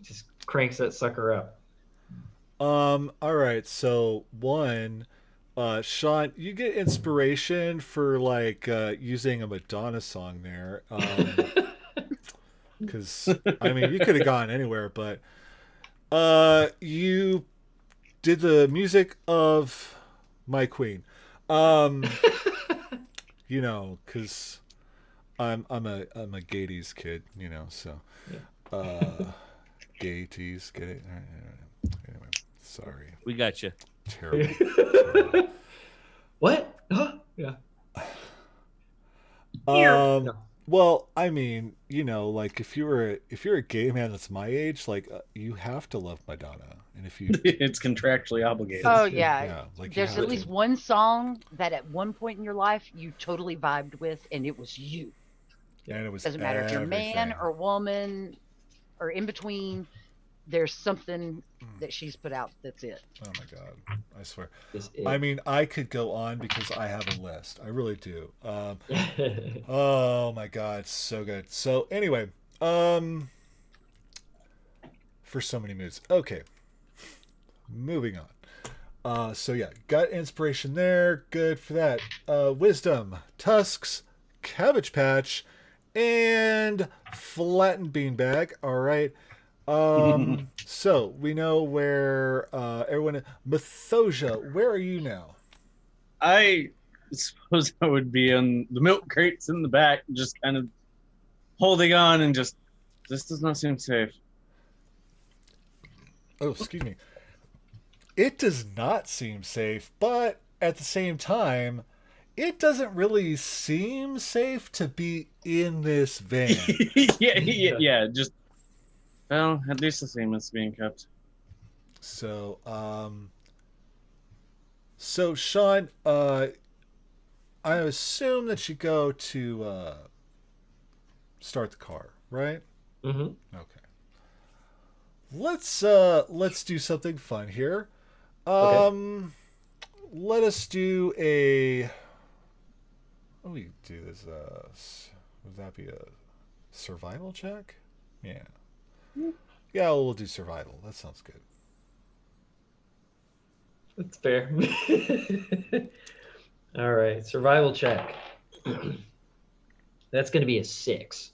Just cranks that sucker up. All right. So one, Sean, you get inspiration for like using a Madonna song there. Because I mean, you could have gone anywhere, but you did the music of My Queen. Because I'm a Gaties kid, so Gaties, get it? Anyway, sorry. We got you. What? Huh? Yeah. Um, Well, I mean, like if you're a gay man that's my age, like you have to love Madonna, and if you, It's contractually obligated. Oh yeah. yeah, like you There's have at least to. one song that at one point in your life you totally vibed with, and it was you. And it was Doesn't matter if you're man everything. or woman or in between. There's something that she's put out that's it. Oh my god, I swear. Is it. I mean, I could go on because I have a list. I really do. Oh my god, it's so good. So anyway, for so many moods. Okay, moving on. So yeah, got inspiration there. Good for that. Wisdom, tusks, cabbage patch, and flattened beanbag. All right. So we know where everyone. Mythosia, where are you now? I suppose I would be on the milk crates in the back, just kind of holding on and just, this does not seem safe. Oh, excuse me. It does not seem safe, but at the same time, it doesn't really seem safe to be in this van. yeah, just, well, at least the same is being kept. So, so Sean, I assume that you go to start the car, right? Mm-hmm. Okay. Let's do something fun here. Okay. Let us do a. What do we do this? Would that be a survival check? Yeah. Yeah, we'll do survival. That sounds good. That's fair. All right, survival check. That's going to be a 6.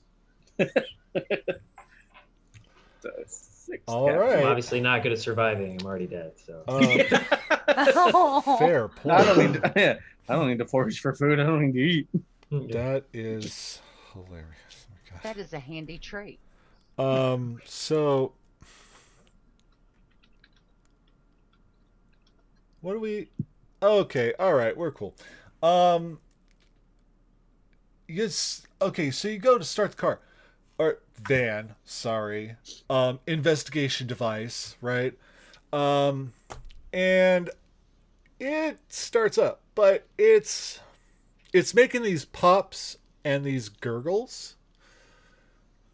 All I'm right. obviously not good at surviving. I'm already dead. So Fair point. I don't need to forage for food. I don't need to eat. That is hilarious. Oh my gosh. That is a handy trait. So what do we? Okay, all right, we're cool. Yes. Okay, so you go to start the car, or van. Sorry. Investigation device, right? And it starts up, but it's making these pops and these gurgles.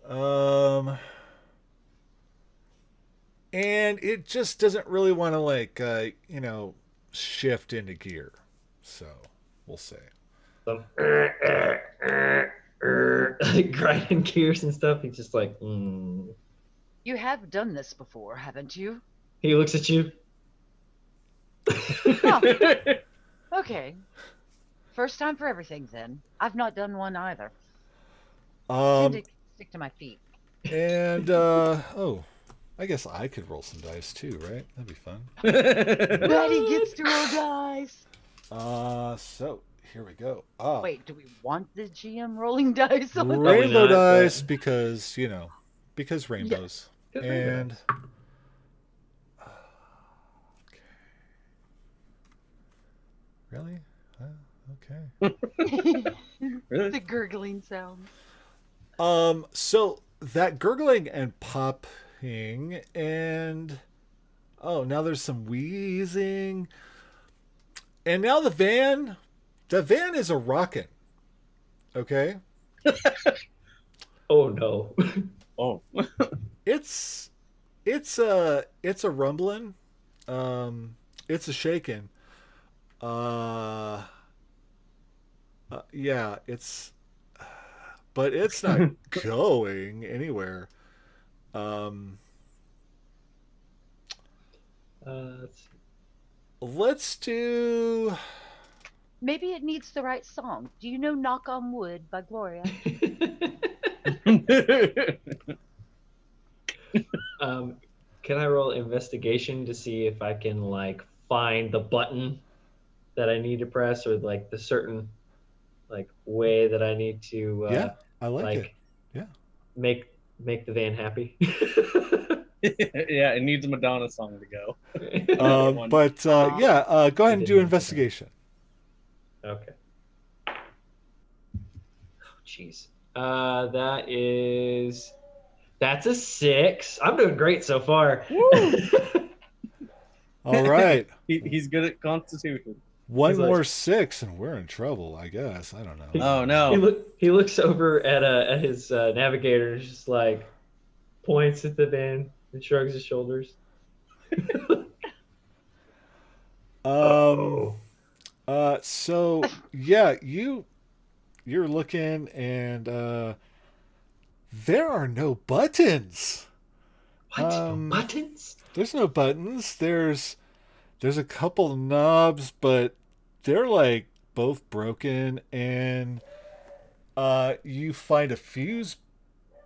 And it just doesn't really want to shift into gear. So we'll say. Some like grinding gears and stuff. He's just like, You have done this before, haven't you? He looks at you. Oh, okay. First time for everything then. I've not done one either. Tend to stick to my feet. And I guess I could roll some dice too, right? That'd be fun. Matty gets to roll dice. So here we go. Wait, do we want the GM rolling dice on that? Rainbow not, dice but- because because rainbows. Good And okay. Really? Okay. Really? The gurgling sound. So that gurgling and popping and now there's some wheezing. And now the van is a rockin'. Okay? Oh no. Oh. It's a rumbling. It's a shaking. Yeah, but it's not going anywhere. Let's see. Let's do. Maybe it needs the right song. Do you know Knock on Wood by Gloria? Can I roll investigation to see if I can like find the button that I need to press, or like the certain like way that I need to Yeah, I like it. Yeah. make the van happy? Yeah, it needs a Madonna song to go. But yeah, go ahead and do investigation. Okay. Oh, jeez. That's a 6. I'm doing great so far. All right. He's good at Constitution. One He's more like- 6 and we're in trouble, I guess. I don't know. Oh no! He looks over at his navigator and just like points at the van and shrugs his shoulders. So yeah, you're looking and there are no buttons. What? No buttons? There's no buttons. There's a couple knobs, but they're like both broken, and you find a fuse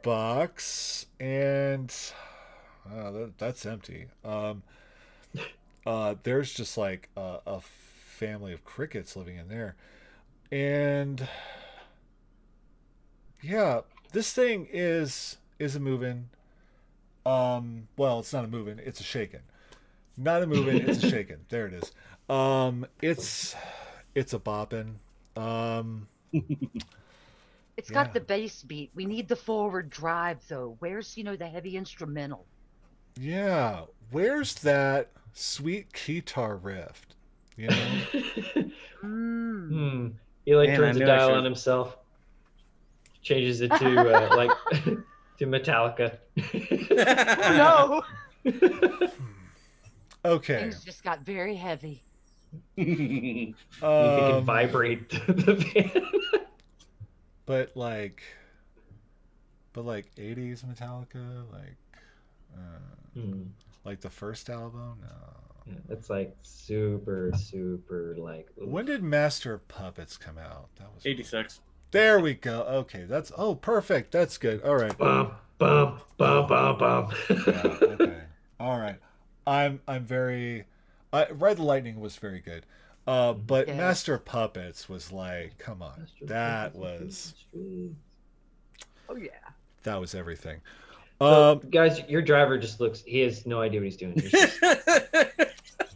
box and that's empty. There's just like a family of crickets living in there, and yeah, this thing is a moving. Well, it's not a moving, it's a shaking. Not a moving, it's a shaking. There it is. It's a bopping. It's got the bass beat. We need the forward drive, though. Where's, the heavy instrumental? Yeah. Where's that sweet guitar riff? You know? He like Man, turns I the knew I dial should- on himself, changes it to like to Metallica. No! Okay. Things just got very heavy. He can vibrate the van. But like 80s Metallica, like the first album. No. Yeah, it's like super like. When did Master of Puppets come out? That was 86. There we go. Okay, that's perfect. That's good. All right. Bum bum bum bum bum. Yeah, okay. All right. I'm very. Ride the Lightning was very good. But Yeah. Master of Puppets was like, come on, that was Oh, yeah. everything. So, guys, your driver just looks—he has no idea what he's doing.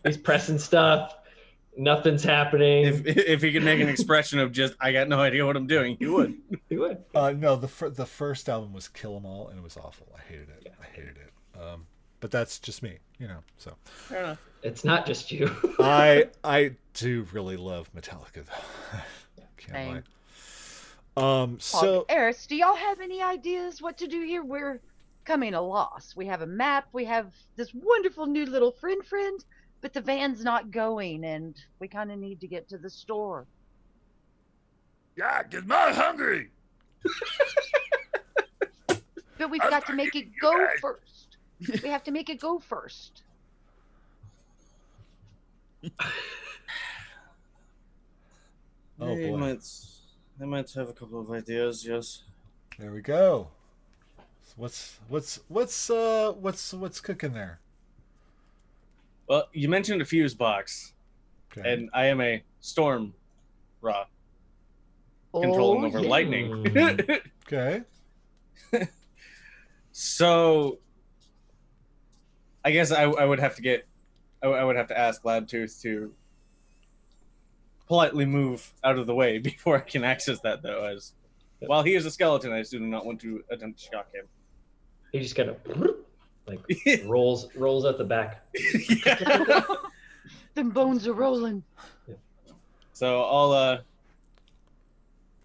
He's pressing stuff. Nothing's happening. If he could make an expression of just, I got no idea what I'm doing, he would. He would. No, the first album was Kill 'Em All, and it was awful. I hated it. Yeah. I hated it. But that's just me, So Fair enough. It's not just you. I do really love Metallica though. Can't Same. lie. So Eris, do y'all have any ideas what to do here? We're coming a loss. We have a map. We have this wonderful new little friend, but the van's not going, and we kind of need to get to the store. Yeah, 'cause I'm hungry. But we've I'm got to not make getting it you go guys. first. We have to make it go first. Oh, They boy. might have a couple of ideas, yes. there we go. What's cooking there? Well, you mentioned a fuse box, Okay. and I am a storm raw controlling over yeah. lightning. Okay. So I guess I would have to get I would have to ask Labtooth to politely move out of the way before I can access that, though, as while he is a skeleton, I do not want to attempt to shock him. He just kind of like rolls out the back. Yeah. Them bones are rolling. So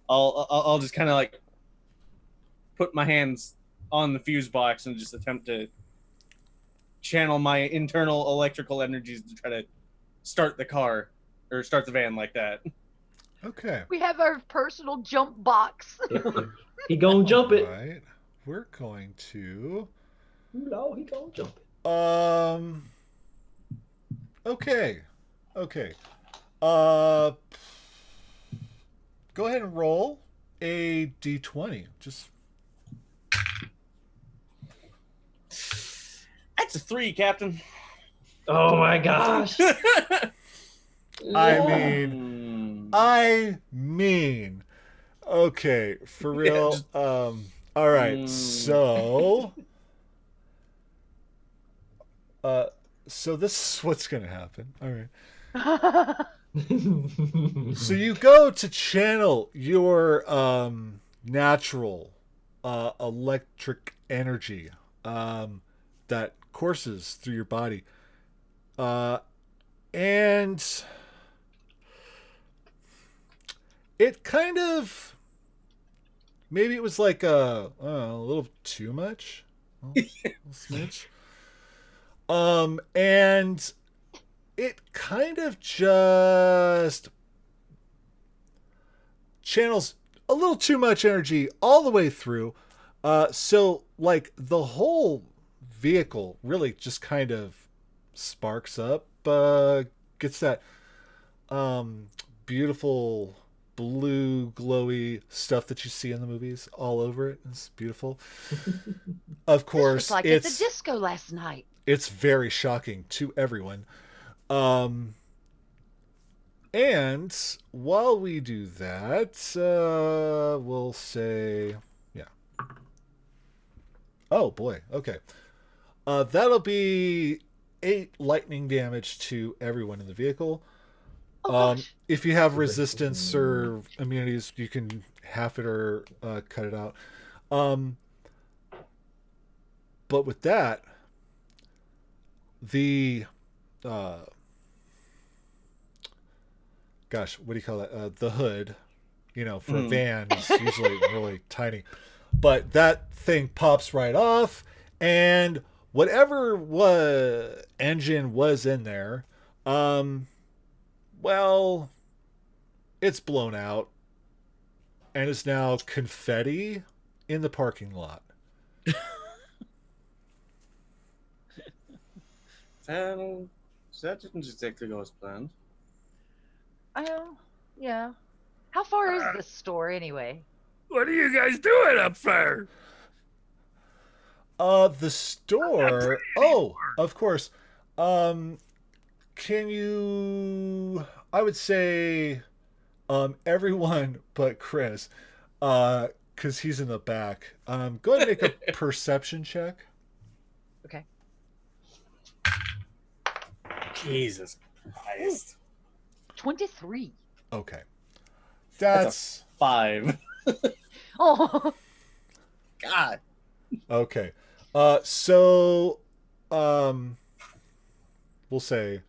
I'll just kind of like put my hands on the fuse box and just attempt to channel my internal electrical energies to try to start the car or start the van like that. Okay. We have our personal jump box. He gonna jump it. All right. We're going to No, he gonna jump it. Okay. Go ahead and roll a d20. Just That's a 3, Captain. Oh my gosh. I mean, okay, for real. just- All right. So this is what's gonna happen. All right. So you go to channel your natural electric energy that courses through your body. And it kind of, maybe it was like a little too much. A little smidge. And it kind of just channels a little too much energy all the way through. So like the whole vehicle really just kind of sparks up, gets that beautiful blue glowy stuff that you see in the movies all over it. It's beautiful. Of course, It's like at the disco last night. It's very shocking to everyone. And while we do that, we'll say, yeah. Oh boy, okay. That'll be 8 lightning damage to everyone in the vehicle. Oh, gosh. If you have resistance or immunities, you can half it or cut it out. But with that, the gosh, what do you call that? The hood, for a van is usually really tiny. But that thing pops right off, and whatever engine was in there, well, it's blown out, and it's now confetti in the parking lot. So that didn't exactly go as planned. Oh, yeah. How far is the store anyway? What are you guys doing up there? The store. Oh, of course. Can you? I would say, everyone but Chris, because he's in the back. Go ahead and make a perception check. Okay. Jesus Christ. 23. Okay, That's 5. Oh, God. okay. So, we'll say,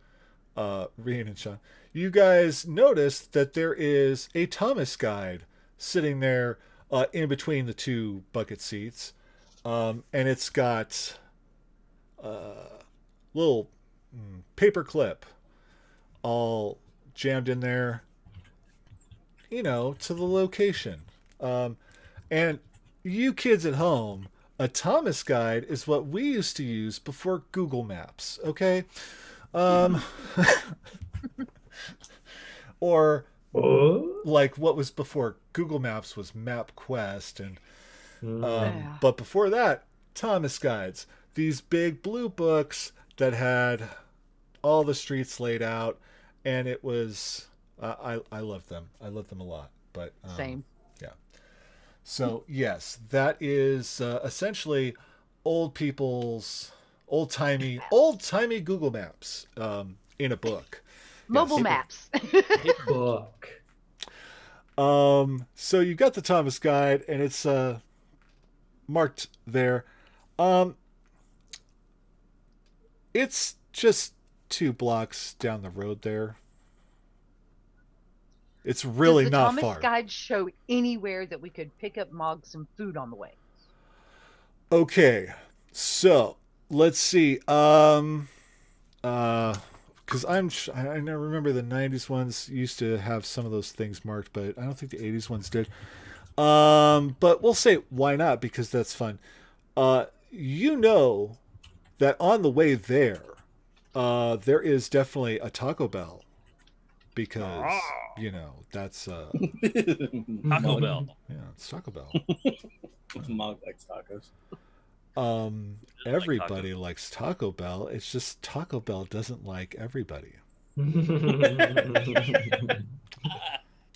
Rene and Sean, you guys noticed that there is a Thomas guide sitting there in between the 2 bucket seats, and it's got little paper clip all jammed in there, to the location. And you kids at home, a Thomas guide is what we used to use before Google Maps, okay? Or like what was before Google Maps was MapQuest, and Yeah. but before that, Thomas guides, these big blue books that had all the streets laid out, and it was I loved them. I loved them a lot. But same. yeah. So yes, that is essentially old timey Google Maps in a book. Mobile Yes. maps. Big book. So you got the Thomas guide, and it's marked there. It's just 2 blocks down the road there. It's really Does the not Thomas far. guide show anywhere that we could pick up Mog some food on the way? Okay, so let's see. Because I never remember the '90s ones used to have some of those things marked, but I don't think the '80s ones did. But we'll say why not, because that's fun. That on the way there, there is definitely a Taco Bell, because that's Taco Bell. yeah, it's Taco Bell. Mog likes tacos. Everybody likes Taco Bell. It's just Taco Bell doesn't like everybody. And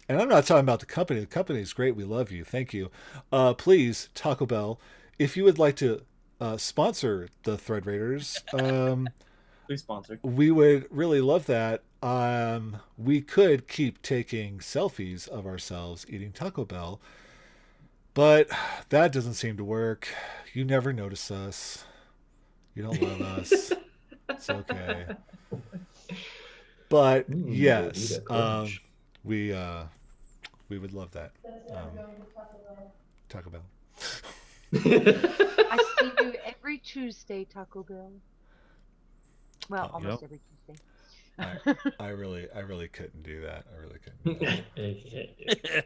I'm not talking about the company. The company is great. We love you. Thank you. Please, Taco Bell, if you would like to sponsor the Thread Raiders, Please sponsor. we would really love that. We could keep taking selfies of ourselves eating Taco Bell. But that doesn't seem to work. You never notice us. You don't love us. It's okay. But yes, we would love that. Taco Bell. I see you every Tuesday, Taco Bell. Well, almost every Tuesday. I really couldn't do that. I really couldn't do that.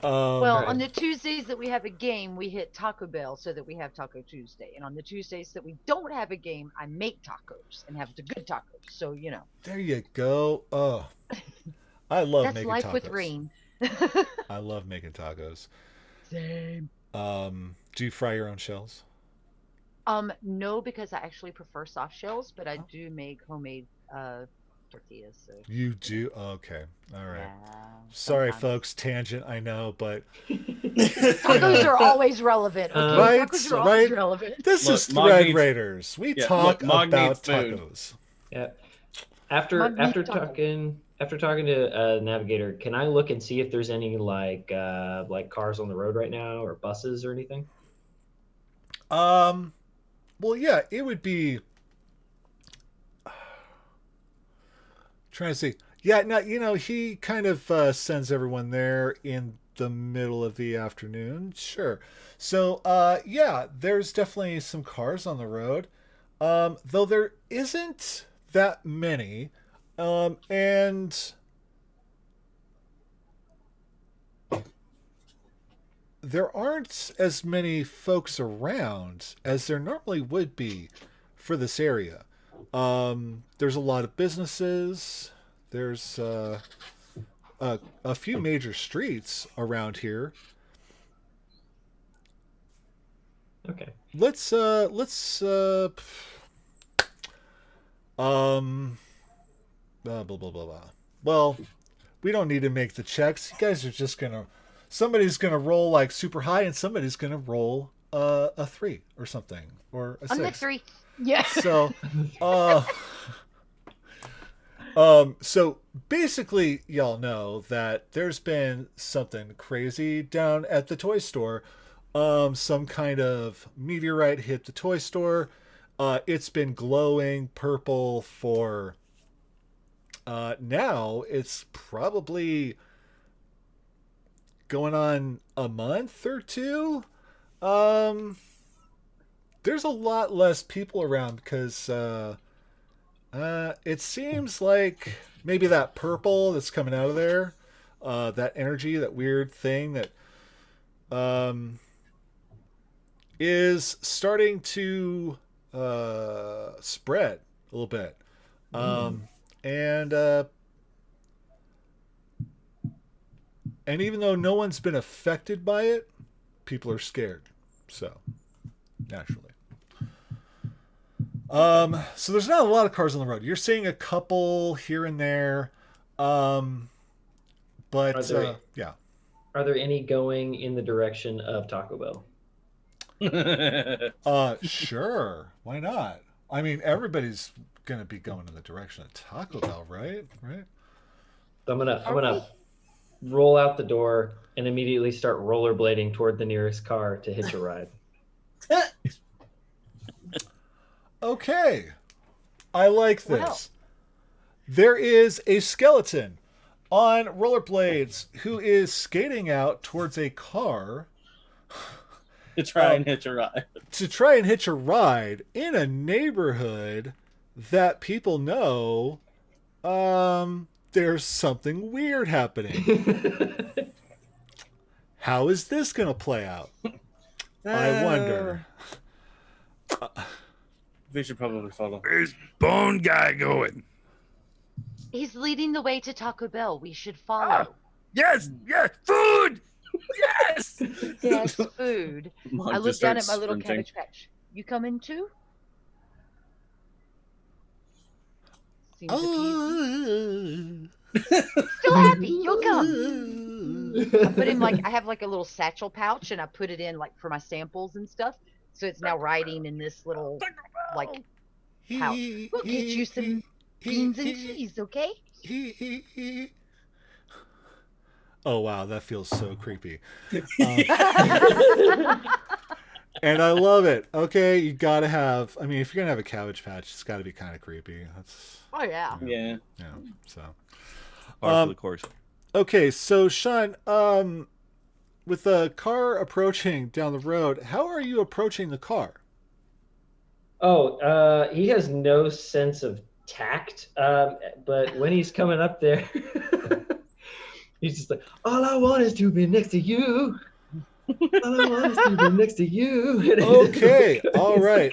Well, on the Tuesdays that we have a game, we hit Taco Bell so that we have Taco Tuesday. And on the Tuesdays that we don't have a game, I make tacos and have the good tacos. So, you know. There you go. Oh, I love That's making life tacos. with Rain. I love making tacos. Same. Do you fry your own shells? No, because I actually prefer soft shells, but I do make homemade tortillas. So. You do? Okay. All right. Yeah, Sorry, sometimes. folks. Tangent, I know, but Tacos are always relevant. Okay? Right, Tacos are always right. relevant. This Look, is Mog Thread needs- Raiders. We Yeah, talk look, Mog about needs food. tacos. Yeah. After talking to Navigator, can I look and see if there's any like cars on the road right now or buses or anything? Well, yeah, it would be. Trying to see. Yeah, no, he kind of sends everyone there in the middle of the afternoon. Sure. So, yeah, there's definitely some cars on the road. Though there isn't that many. And there aren't as many folks around as there normally would be for this area. There's a lot of businesses. There's a few major streets around here. Okay. Let's blah blah blah blah. Well, we don't need to make the checks. You guys are just somebody's gonna roll like super high, and somebody's gonna roll a 3 or something, or a 6. I'm the 3. Yeah. So, so basically, y'all know that there's been something crazy down at the toy store. Some kind of meteorite hit the toy store. It's been glowing purple for. Now it's probably going on a month or two. There's a lot less people around because it seems like maybe that purple that's coming out of there, that energy, that weird thing that is starting to spread a little bit. And even though no one's been affected by it, people are scared. So, naturally. So there's not a lot of cars on the road. You're seeing a couple here and there. But yeah. Are there any going in the direction of Taco Bell? Sure. Why not? I mean, everybody's gonna be going in the direction of Taco Bell, right? Right. So I'm gonna roll out the door and immediately start rollerblading toward the nearest car to hitch a ride. Okay. I like this. Well. There is a skeleton on rollerblades who is skating out towards a car To try and hitch a ride. to try and hitch a ride in a neighborhood that people know there's something weird happening. How is this going to play out? I wonder. We should probably follow. Where's Bone Guy going? He's leading the way to Taco Bell. We should follow. Yes, yes, food. Yes. Yes, food. Mog I just look down at starts my little sprinting. cabbage patch. You coming too? Seems appeasing. Still happy. You'll come. I put him I have like a little satchel pouch, and I put it in like for my samples and stuff. So it's now riding in this little pouch. We'll get you some beans and cheese, okay? Oh wow, that feels so creepy. And I love it. Okay, you gotta have. I mean, if you're gonna have a Cabbage Patch, it's got to be kind of creepy. That's Oh yeah. Yeah. yeah. So Par for the course. okay, so Sean, with the car approaching down the road, how are you approaching the car? Oh, he has no sense of tact. But when he's coming up there, he's just like, "All I want is to be next to you. All I want is to be next to you." Okay, all right.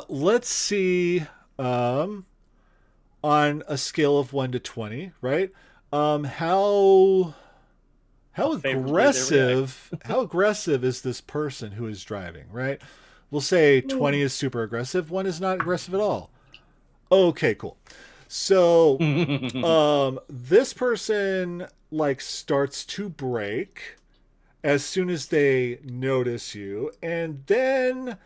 Let's see. On a scale of 1 to 20, right? How aggressive is this person who is driving, right? We'll say 20 is super aggressive, 1 is not aggressive at all. Okay, cool. So this person like starts to brake as soon as they notice you, and then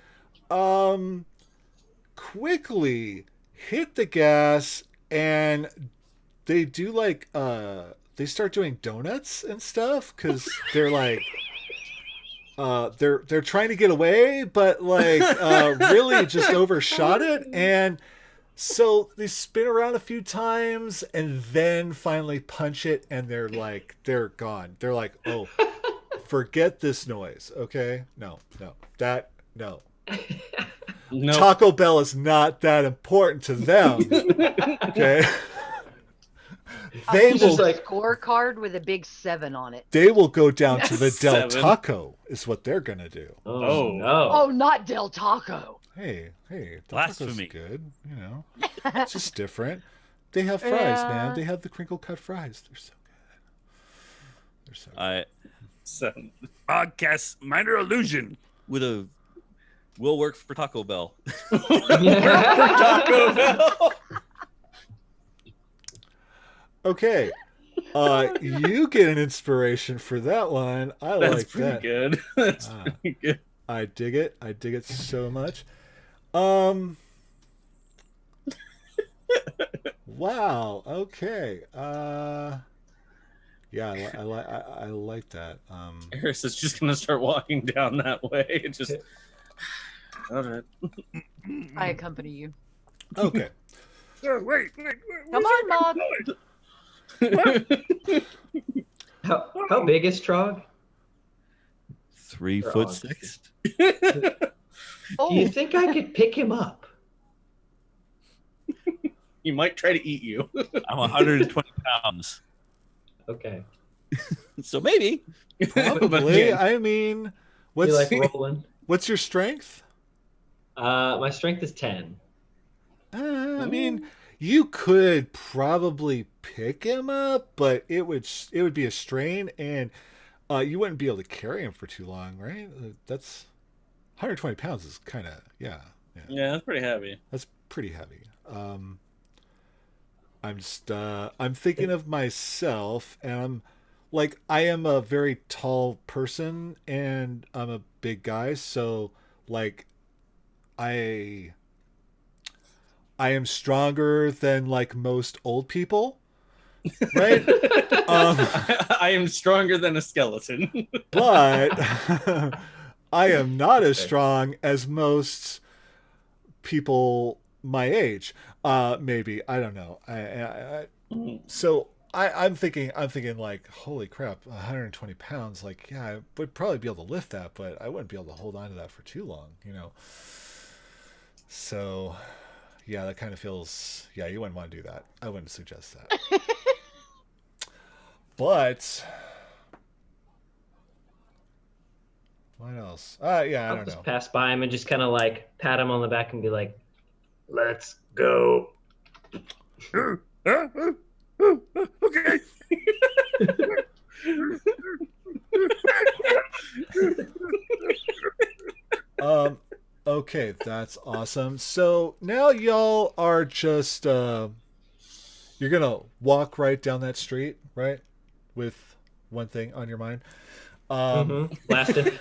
quickly hit the gas, and they do like they start doing donuts and stuff because they're like they're trying to get away, but like really just overshot it, and so they spin around a few times and then finally punch it, and they're gone. They're like, oh, forget this noise. Okay, no. Nope. Taco Bell is not that important to them. Okay. They Just will like- scorecard with a big 7 on it. they will go down to the Del 7. Taco is what they're gonna do. Oh, Oh. no! Oh, not Del Taco. Hey, Del Taco's Blasphemy. good, you know. It's just different. They have fries, Yeah. man. They have the crinkle cut fries. They're so good. They're so good. I So, Podcast Minor Illusion. would have will work for Taco Bell. Taco Bell. Okay. You get an inspiration for that one. I That's like pretty that. good. That's Ah. pretty good. I dig it. I dig it so much. Wow. Okay. Yeah, I like that. Harris is just gonna start walking down that way. It just. All right. I accompany you. Okay. Wait. Come on, Mom. How big is Trog? 3'6". Do Oh, you think I could pick him up? He might try to eat you. I'm 120 pounds, Okay. so maybe. Probably. yeah. I mean, You what's like rolling? what's your strength? My strength is 10. I mean, you could probably pick him up, but it would be a strain, and you wouldn't be able to carry him for too long, right? That's 120 pounds is kind of yeah. Yeah, that's pretty heavy. That's pretty heavy. I'm thinking of myself, and I'm like, I am a very tall person, and I'm a big guy, so like, I am stronger than like most old people, right? I am stronger than a skeleton. But I am not as strong as most people my age. Maybe, I don't know. So I'm thinking like, holy crap, 120 pounds. Like, yeah, I would probably be able to lift that, but I wouldn't be able to hold on to that for too long, you know? So yeah, that kind of feels, yeah, you wouldn't want to do that. I wouldn't suggest that. But what else? Yeah, I I'll don't just know. pass by him and just kind of like pat him on the back and be like, "Let's go." Okay. Okay, that's awesome. So now y'all are just you're gonna walk right down that street, right? With one thing on your mind. Blasted.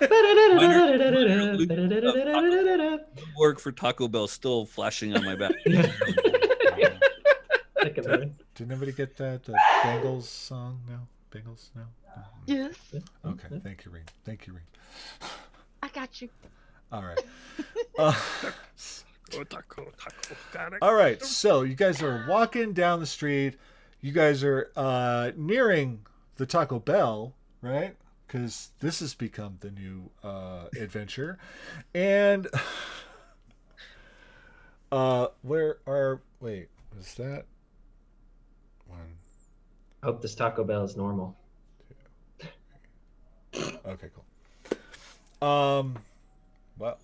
Work for Taco Bell still flashing on my back. Did nobody get that Bengals song? No. Bengals? No. Yes, Okay. Thank you, Reem. Thank you, Reem. I got you. All right. Uh, Taco. Got it. all right. So you guys are walking down the street. You guys are nearing the Taco Bell, right? Because this has become the new adventure. And where are... Wait, was that... One. Hope this Taco Bell is normal. Okay, cool. Well,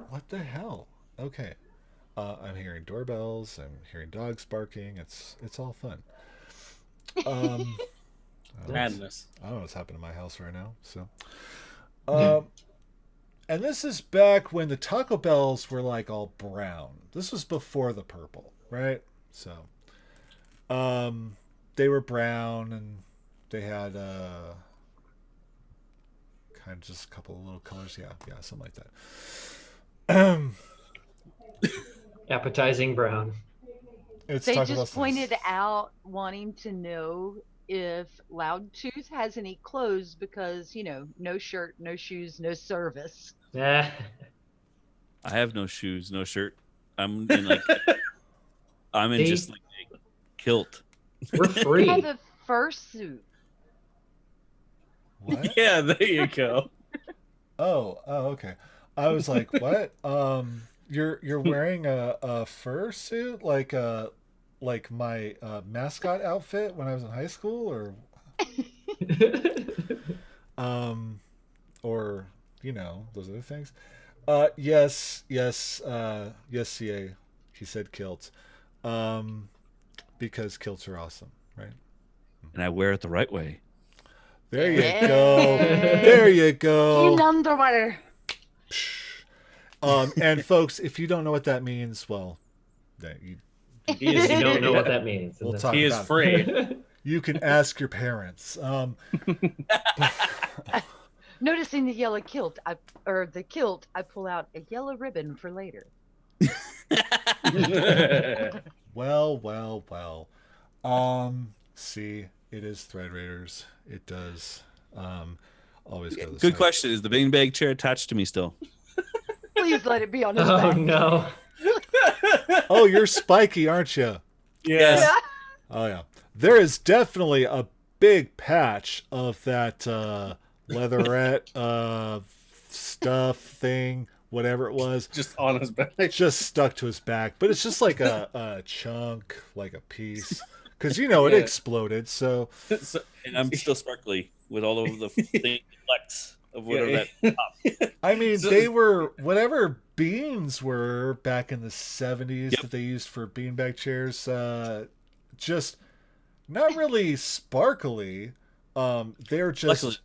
what the hell? Okay. I'm hearing doorbells. I'm hearing dogs barking. It's all fun. Madness. I don't know what's happening in my house right now. So, and this is back when the Taco Bells were like all brown. This was before the purple, right? So, they were brown and they had kind of just a couple of little colors. Yeah, something like that. Appetizing brown. It's They Taco just Bell pointed out wanting to know if Loudtooth has any clothes because, no shirt, no shoes, no service. Yeah. I have no shoes, no shirt. I'm in like just like a kilt. We're I free. have a fursuit. What? Yeah, there you go. Oh, okay. I was like, what? You're wearing a fursuit like my mascot outfit when I was in high school, or those other things. Yes, CA. He said kilt. Because kilts are awesome, right? And I wear it the right way. There you go. There you go. In underwear. And folks, if you don't know what that means, well, You don't know what that means. We'll talk He is about it. free. You can ask your parents. Noticing the yellow kilt, I pull out a yellow ribbon for later. Well. See, it is Thread Raiders. It does always go to the Good side. question. Is the beanbag chair attached to me still? Please let it be on his Oh back. no. Oh, you're spiky, aren't you? Yes. Yeah. Oh, yeah. There is definitely a big patch of that leatherette stuff thing, whatever it was, Just on his back. just stuck to his back. But it's just like a chunk, like a piece. Because, it Yeah. exploded, so... So- And I'm still sparkly with all of the flex of whatever that. I mean, So- they were whatever beans were back in the 70s Yep. that they used for beanbag chairs. Just not really sparkly. They're just Luckily.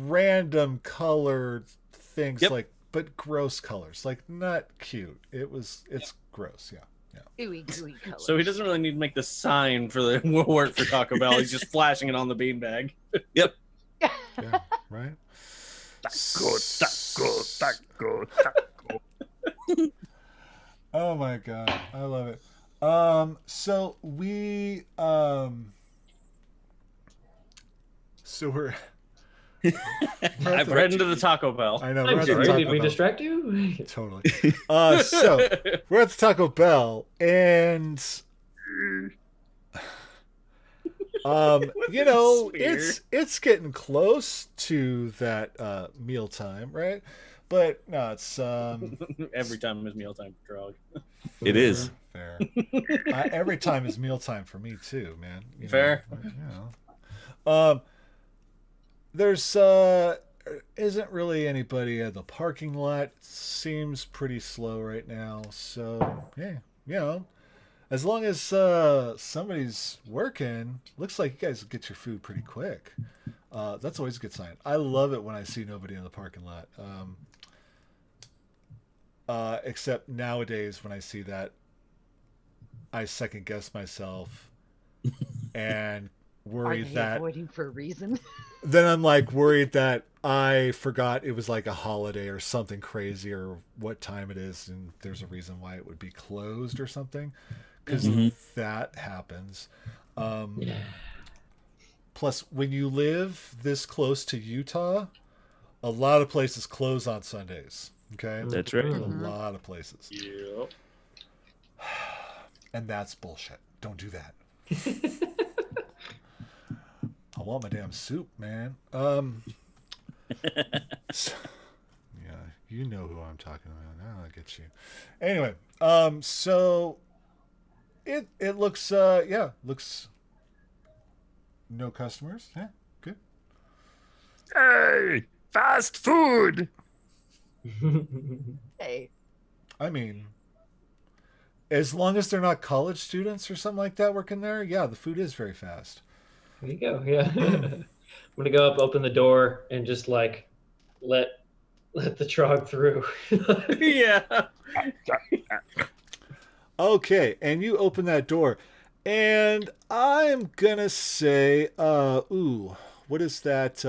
random colored things, Yep. but gross colors, like not cute. It's gross. Yeah. Ooey gooey colors. So he doesn't really need to make the sign for the work for Taco Bell. He's just flashing it on the beanbag. Yeah. Right. Taco. Oh my god, I love it. So we so we're I've Right into the Taco Bell. I know I'm we're at the sorry, Taco did we Bell. distract you? Totally. So we're at the Taco Bell, and it's getting close to that meal time, right? But no, it's Every time is mealtime for Drog. It is. fair. Every time is mealtime for me too, man. Fair. There's isn't really anybody at the parking lot. Seems pretty slow right now. So yeah, as long as somebody's working, looks like you guys get your food pretty quick. That's always a good sign. I love it when I see nobody in the parking lot. Except nowadays when I see that, I second guess myself and Are worry they that avoiding for a reason? then I'm like worried that I forgot it was like a holiday or something crazy or what time it is and there's a reason why it would be closed or something, because that happens. Yeah. Plus, when you live this close to Utah, a lot of places close on Sundays. Okay? That's right. A Mhm. lot of places. Yep. And that's bullshit. Don't do that. I want my damn soup, man. So- yeah, you know who I'm talking about. Now I get you. Anyway, so it looks looks no customers. Yeah, good. Hey, fast food. Hey, I mean, as long as they're not college students or something like that working there, yeah, the food is very fast. There you go. Yeah. I'm gonna go up, open the door, and just like let the trog through. Yeah. Okay, and you open that door, and I'm gonna say, what is that?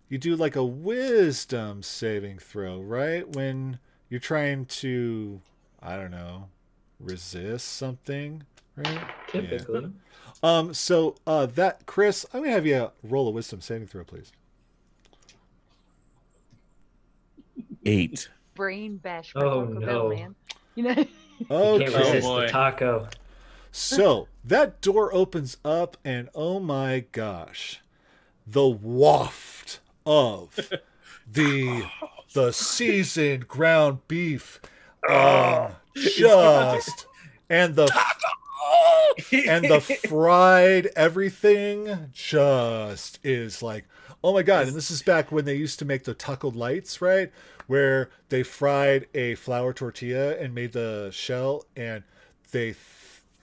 You do like a wisdom saving throw, right? When you're trying to, I don't know, resist something, right? Typically. So that Chris, I'm gonna have you roll a wisdom saving throw, please. 8. brain bash for Oh, Taco no. Bell, man. You know. You can't Okay. resist boy. the taco. So that door opens up, and oh my gosh, the waft of the seasoned ground beef, just and the fried everything just is like, oh my god. And this is back when they used to make the taco lights, right, where they fried a flour tortilla and made the shell, and they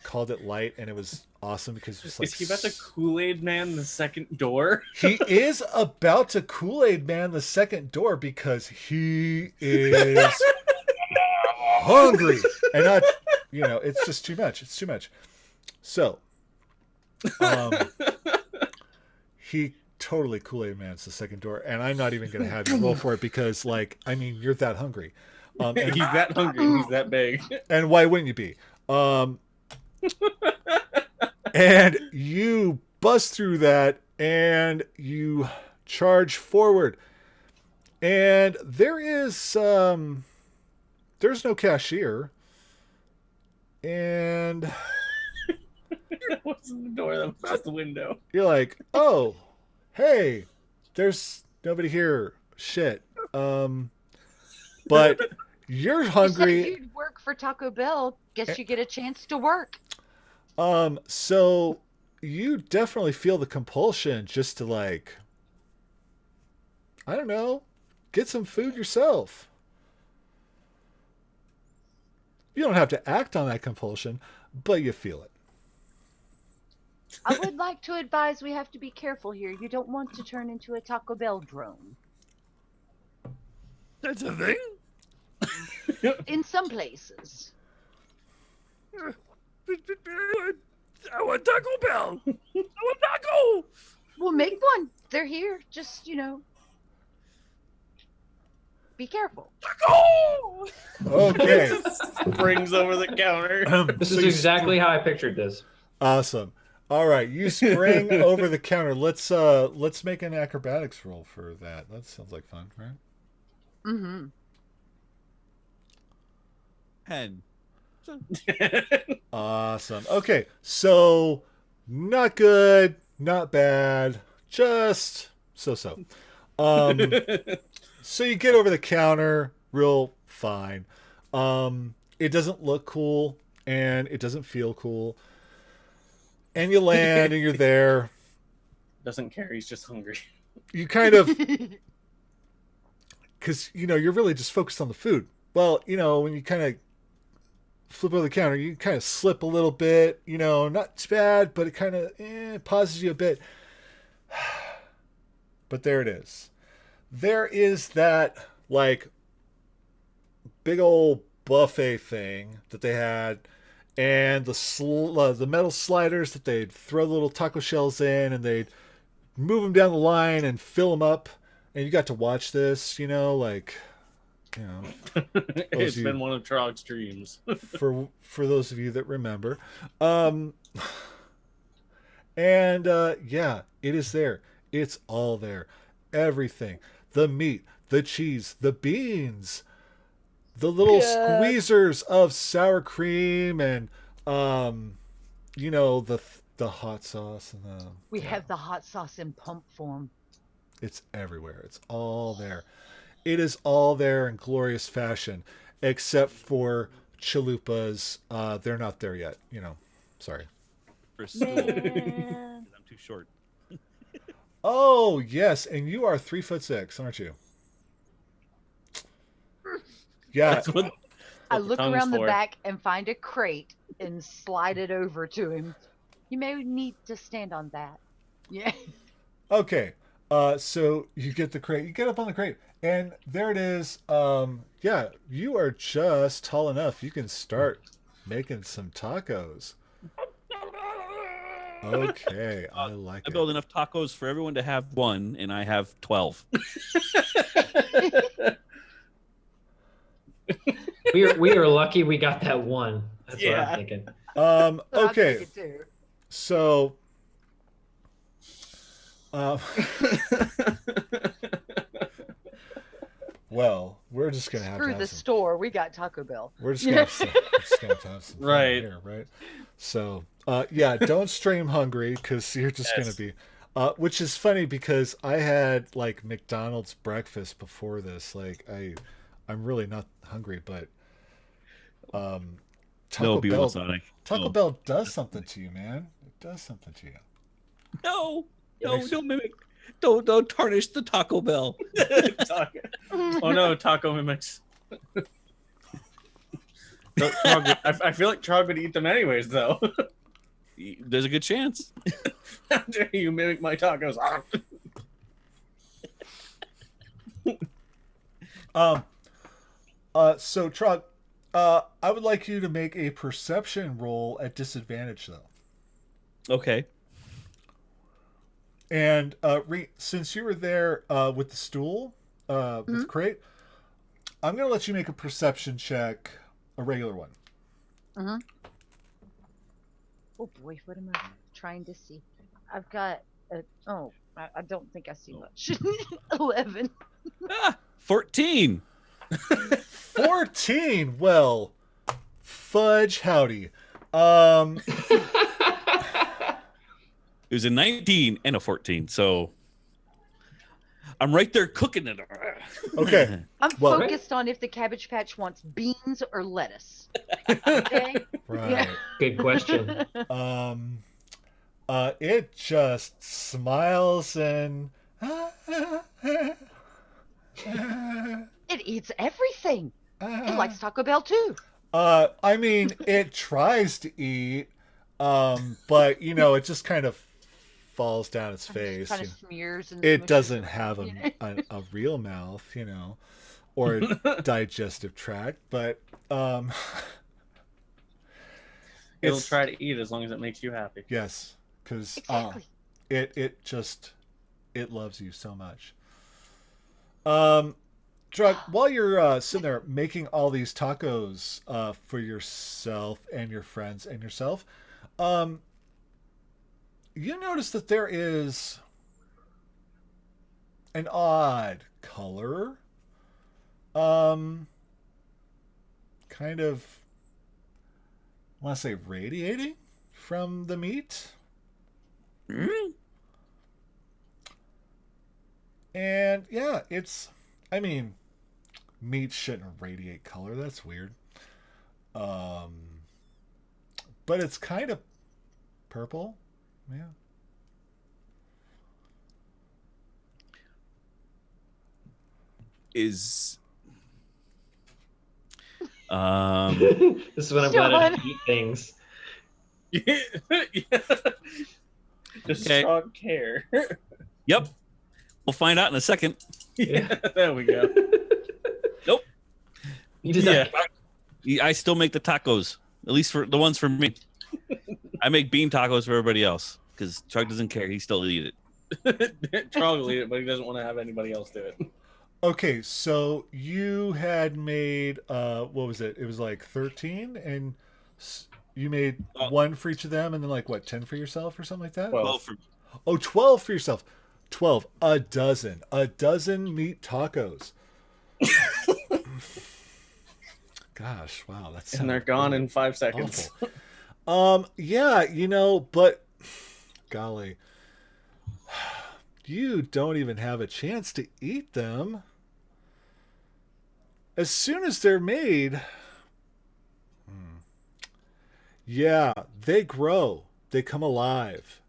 called it light, and it was awesome because it was like, Is he about to Kool-Aid Man the second door? he is about to Kool-Aid Man the second door because he is hungry, and not, it's just too much. It's too much. So, he totally Kool-Aid Man's the second door, and I'm not even going to have you roll for it because, like, I mean, you're that hungry. And, He's that hungry. He's that big. and why wouldn't you be? And you bust through that, and you charge forward, and there's no cashier, and That wasn't the door. That was just the window. you're like, oh, hey, there's nobody here. Shit. But you're You said hungry. you'd work for Taco Bell. Guess you get a chance to work. So you definitely feel the compulsion just to, like, I don't know, get some food yourself. You don't have to act on that compulsion, but you feel it. I would like to advise we have to be careful here. You don't want to turn into a Taco Bell drone. That's a thing. In some places. I want Taco Bell. I want taco. We'll make one. They're here. Just, be careful. Taco. Okay. Springs over the counter. This So is you exactly how I pictured this. Awesome. All right, you spring over the counter. Let's make an acrobatics roll for that. That sounds like fun, right? Mm-hmm. 10. Awesome. Okay, so not good, not bad, just so. So you get over the counter real fine. It doesn't look cool, and it doesn't feel cool. And you land, and you're there. Doesn't care. He's just hungry. You kind of, because you're really just focused on the food. Well, when you kind of flip over the counter, you kind of slip a little bit. Not too bad, but it kind of pauses you a bit. But there it is. There is that, like, big old buffet thing that they had, and the metal sliders that they'd throw the little taco shells in, and they'd move them down the line and fill them up. And you got to watch this, like, You know, It's you- been one of Trog's dreams. for those of you that remember. And yeah, it is there. It's all there. Everything. The meat, the cheese, the beans, the little squeezers of sour cream, and you know, the hot sauce, and We have the hot sauce in pump form. it's everywhere. It's all there. It is all there in glorious fashion, except for chalupas. They're not there yet. You know, sorry. For a stool. 'Cause I'm too short. Oh yes, and you are 3'6", aren't you? Yeah. That's what I the look tongue's around the for. back and find a crate and slide it over to him. You may need to stand on that. Yeah. Okay. So you get the crate. You get up on the crate, and there it is. Yeah, you are just tall enough. You can start making some tacos. Okay, I like I it. build enough tacos for everyone to have one, and I have 12. We are lucky we got that one. That's what Yeah. I'm thinking. But I'm Okay, thinking too. so well, we're just gonna have to Screw have the some. store. We got Taco Bell. We're just gonna have some, we're just gonna have to have some fun Right. here, right? So, yeah, don't stream hungry because you're just Yes. gonna be. Which is funny because I had like McDonald's breakfast before this. Like I'm really not hungry, but Taco No, be Bell. Sonic. Taco No. Bell does something to you, man. It does something to you. No, Makes- don't mimic. Don't tarnish the Taco Bell. Oh no, taco mimics. So, Trog I feel like Trog would eat them anyways, though. There's a good chance. How dare you mimic my tacos? So Trog, I would like you to make a perception roll at disadvantage, though. Okay. And since you were there with the stool, with the crate, I'm going to let you make a perception check, a regular one. Mm-hmm. Oh boy, what am I trying to see? I've got I don't think I see much. 11. 14. 14. Well, fudge howdy. Um, It was a 19 and a 14, so I'm right there cooking it. okay. I'm Well- focused on if the Cabbage Patch wants beans or lettuce. Okay. Right. Good question. It just smiles and It eats everything. It likes Taco Bell too. I mean, it tries to eat, but you know, it just kind of falls down its face. Kind you of know. smears and It smushes doesn't around, have yeah. a real mouth, you know, or a digestive tract, but It'll it's try to eat as long as it makes you happy. yes, because Exactly. it loves you so much. Drug, while you're sitting there making all these tacos for yourself and your friends and yourself, you notice that there is an odd color, kind of, I want to say radiating from the meat. And yeah, I mean, meat shouldn't radiate color. That's weird. But it's kind of purple. Yeah. Is This is when I'm glad I don't Sean. eat things. Yeah. Does Okay. Trog care? yep. We'll find out in a second. Yeah, there we go. You just I still make the tacos, at least for the ones for me. I make bean tacos for everybody else because Chuck doesn't care. He still eat it. Trog will eat it, but he doesn't want to have anybody else do it. Okay, so you had made what was it? It was like 13, and you made Well- one for each of them, and then like what, 10 for yourself or something like that? Well- Well, for Oh, 12 for yourself. 12. A dozen. A dozen meat tacos. Gosh, wow, that's And they're gone in 5 seconds. awful. Yeah, you know, but golly, you don't even have a chance to eat them. As soon as they're made, yeah, they grow. They come alive.